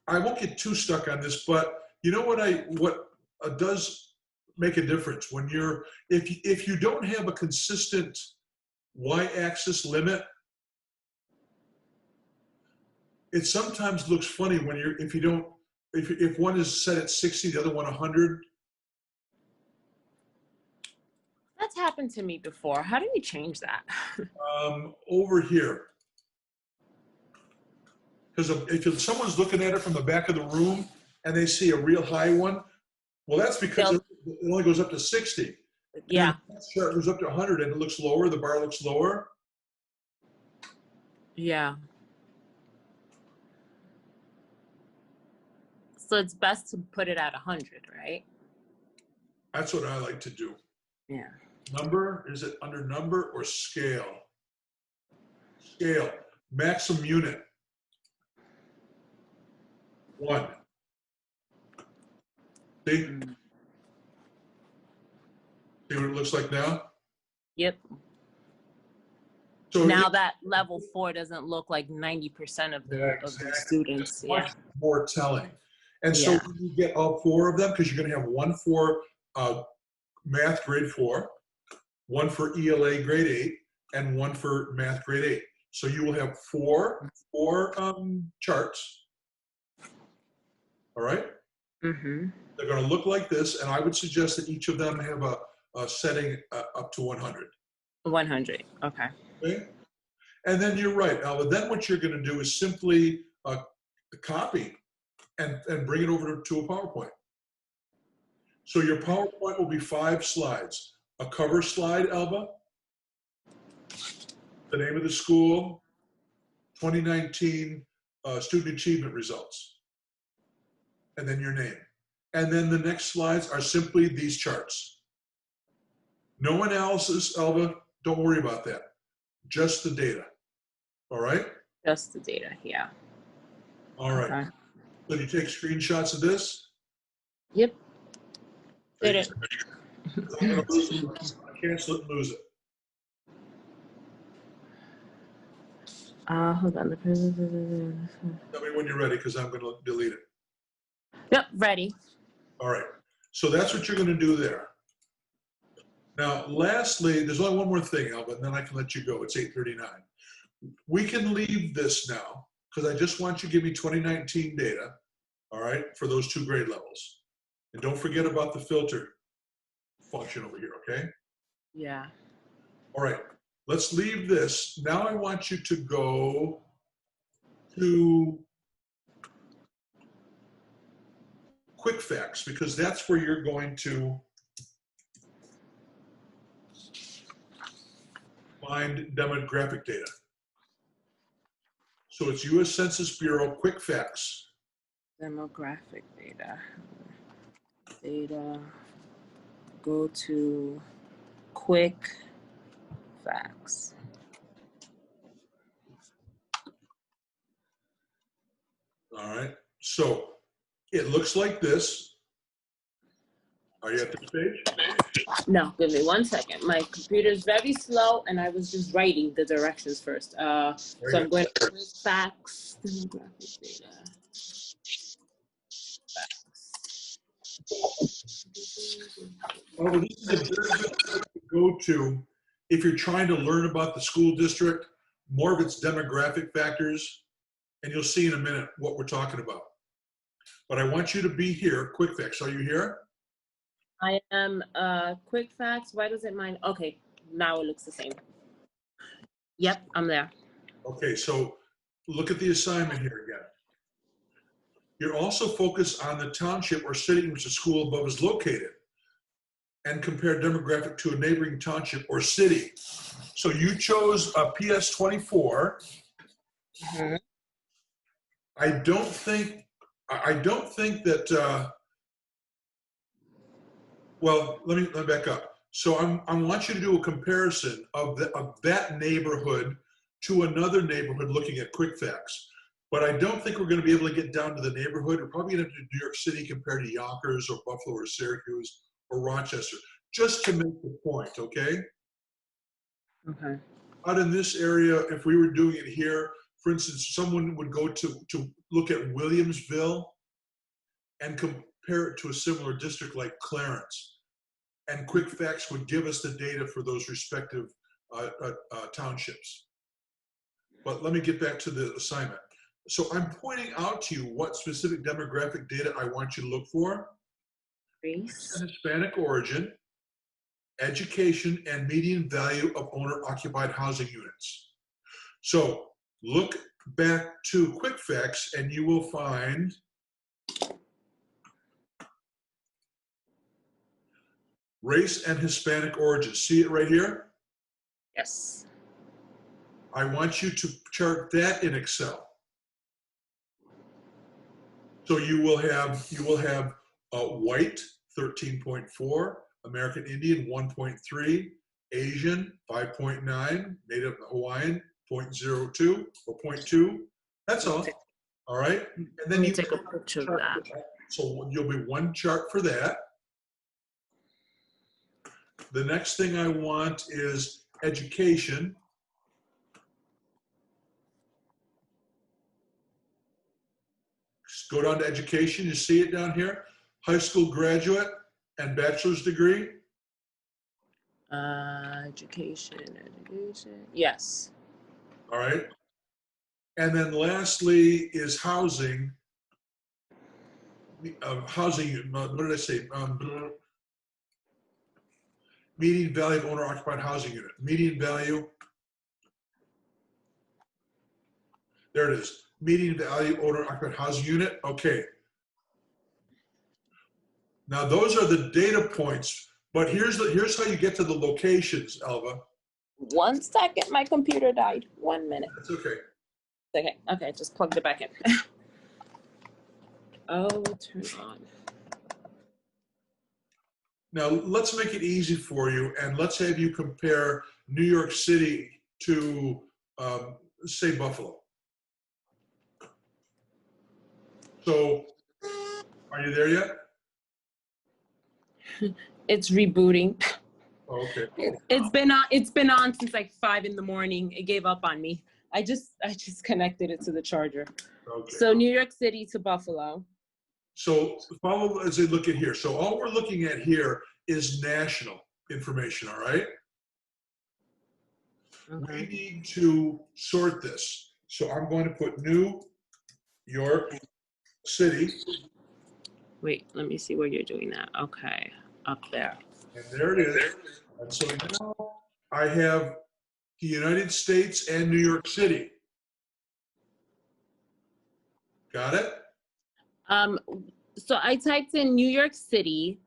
I won't get too stuck on this, but you know what does make a difference when if you don't have a consistent y-axis limit, it sometimes looks funny when if one is set at 60, the other one 100. That's happened to me before. How do we change that? Over here. Because if someone's looking at it from the back of the room and they see a real high one, well, that's because it only goes up to 60. Yeah. And the chart goes up to 100 and it looks lower, the bar looks lower. Yeah. So it's best to put it at 100, right? That's what I like to do. Yeah. Number, is it under number or scale? Scale, maximum unit. 1. See? See what it looks like now? Yep. So now that level 4 doesn't look like 90% of the students. It's much more telling. And so when you get all 4 of them, because you're going to have one for math grade 4, one for ELA grade 8, and one for math grade 8. So you will have four charts. All right? Mm-hmm. They're going to look like this, and I would suggest that each of them have a setting up to 100. 100, okay. Okay? And then you're right, Alva. Then what you're going to do is simply copy and bring it over to a PowerPoint. So your PowerPoint will be 5 slides. A cover slide, Elba, the name of the school, 2019 student achievement results, and then your name. And then the next slides are simply these charts. No analysis, Elba, don't worry about that. Just the data, all right? Just the data, yeah. All right. Okay. So you take screenshots of this? Yep. Did it. I'm gonna lose it. I cancel it and lose it. Hold on. Tell me when you're ready, because I'm gonna delete it. Yep, ready. All right. So that's what you're gonna do there. Now, lastly, there's only one more thing, Alvin, and then I can let you go. It's 8:39. We can leave this now, because I just want you to give me 2019 data, all right, for those 2 grade levels. And don't forget about the filter function over here, okay? Yeah. All right, let's leave this. Now I want you to go to quick facts, because that's where you're going to find demographic data. So it's U.S. Census Bureau quick facts. Demographic data. Data. Go to quick facts. All right, so it looks like this. Are you at this page? No, give me 1 second. My computer's very slow, and I was just writing the directions first. So I'm going to quick facts. Demographic data. Oh, this is a very good place to go to if you're trying to learn about the school district, more of its demographic factors, and you'll see in a minute what we're talking about. But I want you to be here, quick facts. Are you here? I am quick facts. Why does it mind? Okay, now it looks the same. Yep, I'm there. Okay, so look at the assignment here again. You're also focused on the township or city in which the school above is located and compare demographic to a neighboring township or city. So you chose a PS 24. Mm-hmm. I don't think that. Well, let me back up. So I want you to do a comparison of that neighborhood to another neighborhood, looking at quick facts. But I don't think we're going to be able to get down to the neighborhood. We're probably going to do New York City compared to Yonkers or Buffalo or Syracuse or Rochester, just to make the point, okay? Okay. Out in this area, if we were doing it here, for instance, someone would go to look at Williamsville and compare it to a similar district like Clarence. And quick facts would give us the data for those respective townships. But let me get back to the assignment. So I'm pointing out to you what specific demographic data I want you to look for. Race. Hispanic origin, education, and median value of owner-occupied housing units. So look back to quick facts and you will find race and Hispanic origin. See it right here? Yes. I want you to chart that in Excel. So you will have white 13.4, American Indian 1.3, Asian 5.9, Native Hawaiian 0.02 or 0.2. That's all. All right. And then you take a picture of that. So you'll be 1 chart for that. The next thing I want is education. Go down to education. You see it down here? High school graduate and bachelor's degree. Education. Yes. All right. And then lastly is housing. Housing, what did I say? Median value of owner-occupied housing unit. Median value. There it is. Median value owner-occupied housing unit. Okay. Now those are the data points, but here's how you get to the locations, Elva. 1 second, my computer died. 1 minute. That's okay. Okay, okay, just plugged it back in. Oh, turn on. Now let's make it easy for you, and let's have you compare New York City to, say, Buffalo. So, are you there yet? It's rebooting. Okay. It's been on since like 5 in the morning. It gave up on me. I just connected it to the charger. Okay. So New York City to Buffalo. So follow as they look at here. So all we're looking at here is national information, all right? Okay. We need to sort this. So I'm going to put New York City. Wait, let me see where you're doing that. Okay, up there. And there it is. And so now I have the United States and New York City. Got it? So I typed in New York City.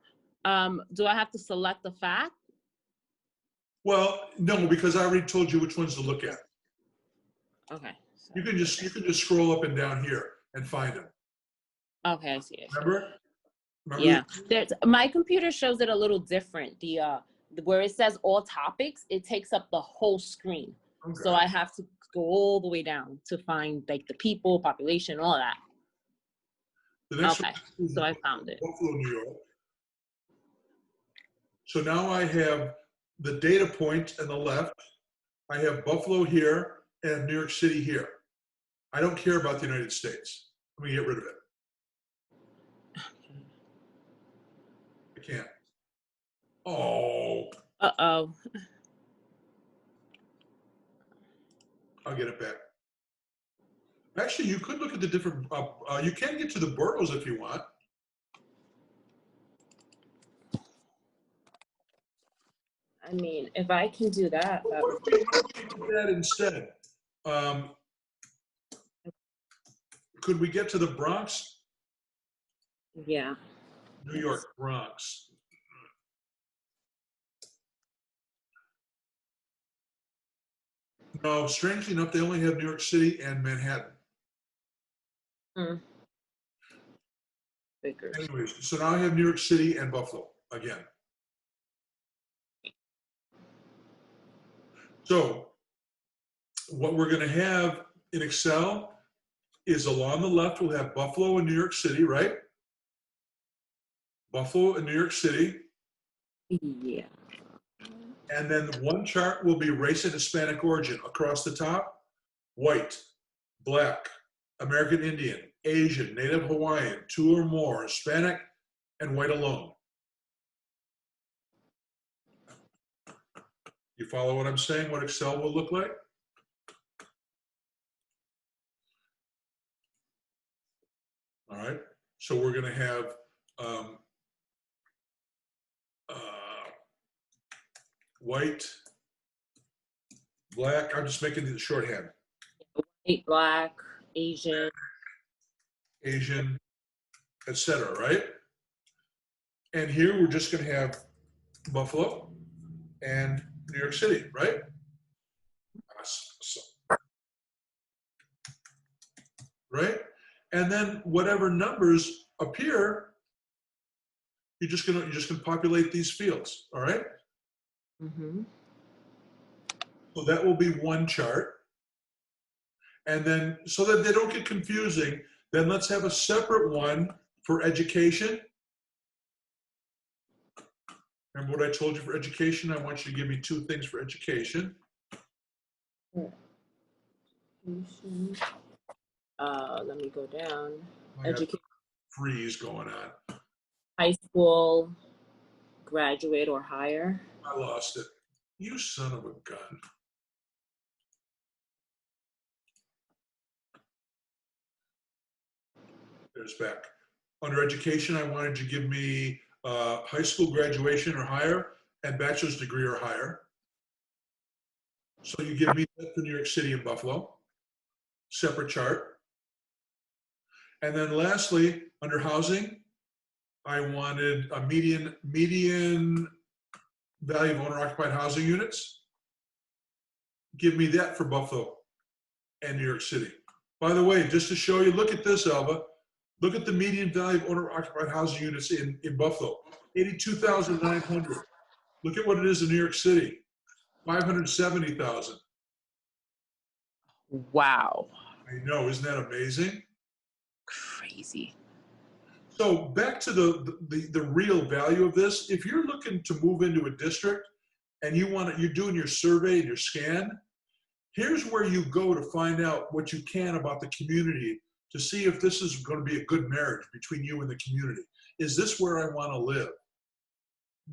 Do I have to select the fact? Well, no, because I already told you which ones to look at. Okay. You can just scroll up and down here and find them. Okay, I see it. Remember Yeah. My computer shows it a little different. The where it says all topics, it takes up the whole screen. Okay. So I have to go all the way down to find like the people, population, all that. The next okay, so I found it. Buffalo, New York. So now I have the data point on the left. I have Buffalo here and New York City here. I don't care about the United States. Let me get rid of it. I can't. Oh. Uh-oh. I'll get it back. Actually, you could look at the different, you can get to the boroughs if you want. I mean, if I can do that, that would do that instead. Could we get to the Bronx? Yeah. New York, Bronx. No, strangely enough, they only have New York City and Manhattan. Anyways, so now I have New York City and Buffalo again. So what we're going to have in Excel is along the left, we'll have Buffalo and New York City, right? Buffalo and New York City. Yeah. And then one chart will be race and Hispanic origin across the top: white, black, American Indian, Asian, Native Hawaiian, 2 or more, Hispanic, and white alone. You follow what I'm saying, what Excel will look like? All right, so we're going to have white, black, I'm just making the shorthand. White, black, Asian, etc., right? And here we're just going to have Buffalo and New York City, right? Right? And then whatever numbers appear, you're just gonna populate these fields, all right? Mm-hmm. So that will be one chart. And then, so that they don't get confusing, then let's have a separate one for education. Remember what I told you for education? I want you to give me 2 things for education. Let me go down. Education. Freeze going on. High school, graduate or higher. I lost it. You son of a gun. There's back. Under education, I wanted you to give me high school graduation or higher and bachelor's degree or higher. So you give me that for New York City and Buffalo. Separate chart. And then lastly, under housing, I wanted a median value of owner-occupied housing units. Give me that for Buffalo and New York City. By the way, just to show you, look at this, Alva. Look at the median value of owner-occupied housing units in Buffalo, 82,900. Look at what it is in New York City, 570,000. Wow. I know, isn't that amazing? Crazy. So back to the real value of this. If you're looking to move into a district and you're doing your survey and your scan, here's where you go to find out what you can about the community to see if this is going to be a good marriage between you and the community. Is this where I want to live?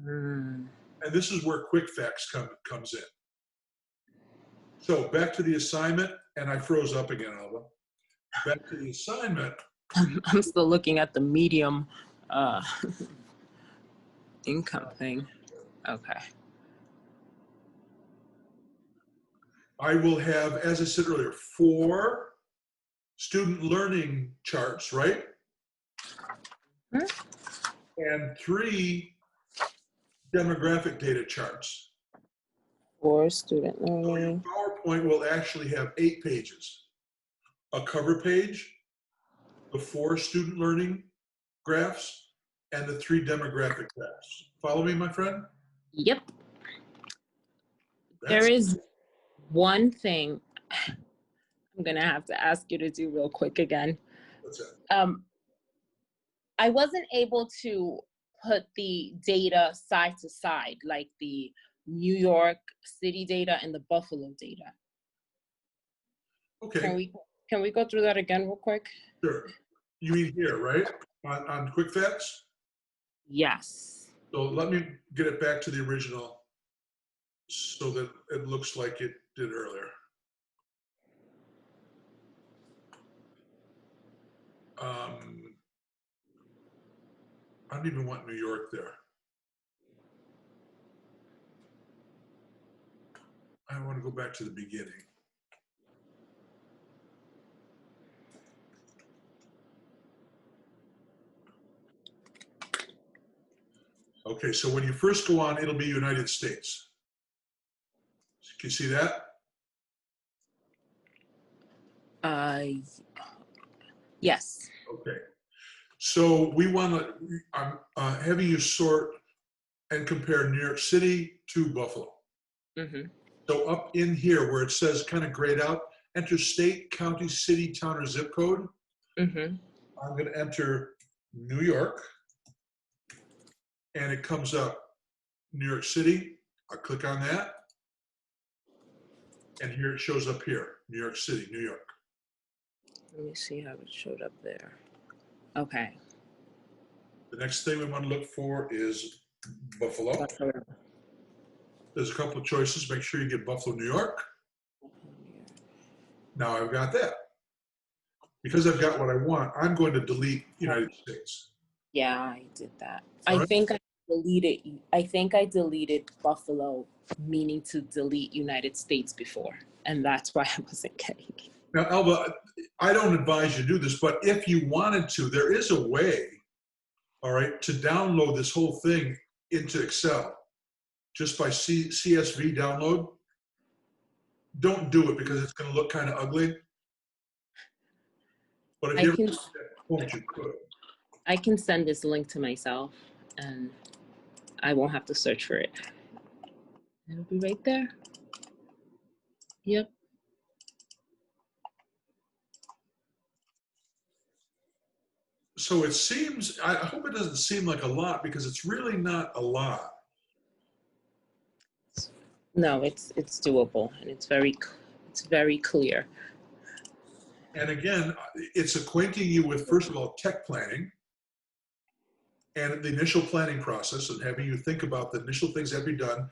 Mm. And this is where quick facts comes in. So back to the assignment, and I froze up again, Alba. Back to the assignment. I'm still looking at the medium income thing. Okay. I will have, as I said earlier, 4 student learning charts, right? Hmm? And 3 demographic data charts. For student So your learning. PowerPoint will actually have 8 pages. A cover page, the 4 student learning graphs, and the 3 demographic graphs. Follow me, my friend? Yep. There is one thing I'm gonna have to ask you to do real quick again. What's that? I wasn't able to put the data side to side, like the New York City data and the Buffalo data. Okay. Can we go through that again real quick? Sure. You mean here, right? On quick facts? Yes. So let me get it back to the original so that it looks like it did earlier. I don't even want New York there. I want to go back to the beginning. Okay, so when you first go on, it'll be United States. Can you see that? Yes. Okay. So we want to, I'm having you sort and compare New York City to Buffalo. Mm-hmm. So up in here where it says kind of grayed out, enter state, county, city, town, or zip code. Mm-hmm. I'm going to enter New York, and it comes up New York City. I'll click on that, and here it shows up here, New York City, New York. Let me see how it showed up there. Okay. The next thing we want to look for is Buffalo. There's a couple of choices. Make sure you get Buffalo, New York. Now I've got that. Because I've got what I want, I'm going to delete United States. Yeah, I did that. All I right. think I deleted Buffalo, meaning to delete United States before. And that's why I wasn't getting it. Now, Alba, I don't advise you do this, but if you wanted to, there is a way, all right, to download this whole thing into Excel just by CSV download. Don't do it because it's going to look kind of ugly. But if you ever get to that point, you could. I can send this link to myself and I won't have to search for it. It'll be right there. Yep. So it seems, I hope it doesn't seem like a lot because it's really not a lot. No, it's doable and it's very clear. And again, it's acquainting you with, first of all, tech planning and the initial planning process and having you think about the initial things that have to be done.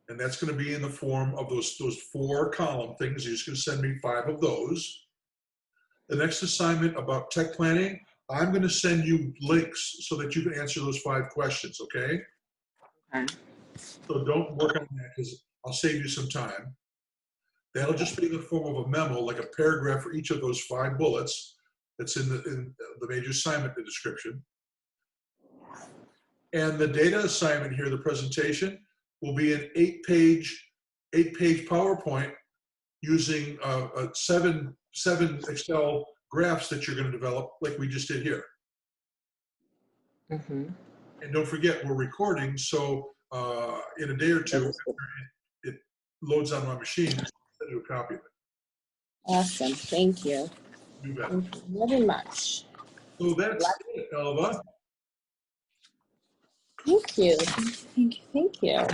And that's going to be in the form of those 4 column things. You're just going to send me 5 of those. The next assignment about tech planning, I'm going to send you links so that you can answer those 5 questions, okay? Okay. So don't work on that because I'll save you some time. That'll just be in the form of a memo, like a paragraph for each of those 5 bullets that's in the major assignment description. And the data assignment here, the presentation, will be an eight-page PowerPoint using seven Excel graphs that you're going to develop, like we just did here. Mm-hmm. And don't forget, we're recording, so in a day or two, it loads on my machine, I'll send you a copy of it. Awesome. Thank you. You bet. Thank you very much. So that's it, Elva. Thank you. Thank you. Thank you.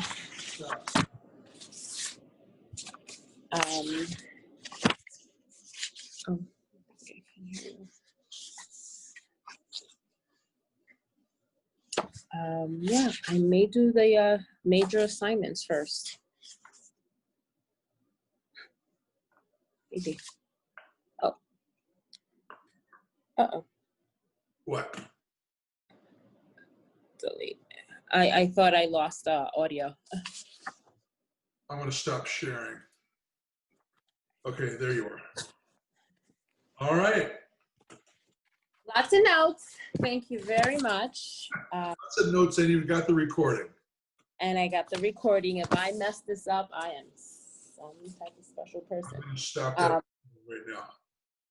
Yeah, I may do the major assignments first. Maybe. Oh. Uh-oh. What? Delete. I thought I lost audio. I'm going to stop sharing. Okay, there you are. All right. Lots of notes. Thank you very much. Lots of notes, and you've got the recording. And I got the recording. If I mess this up, I am some type of special person. I'm going to stop that right now.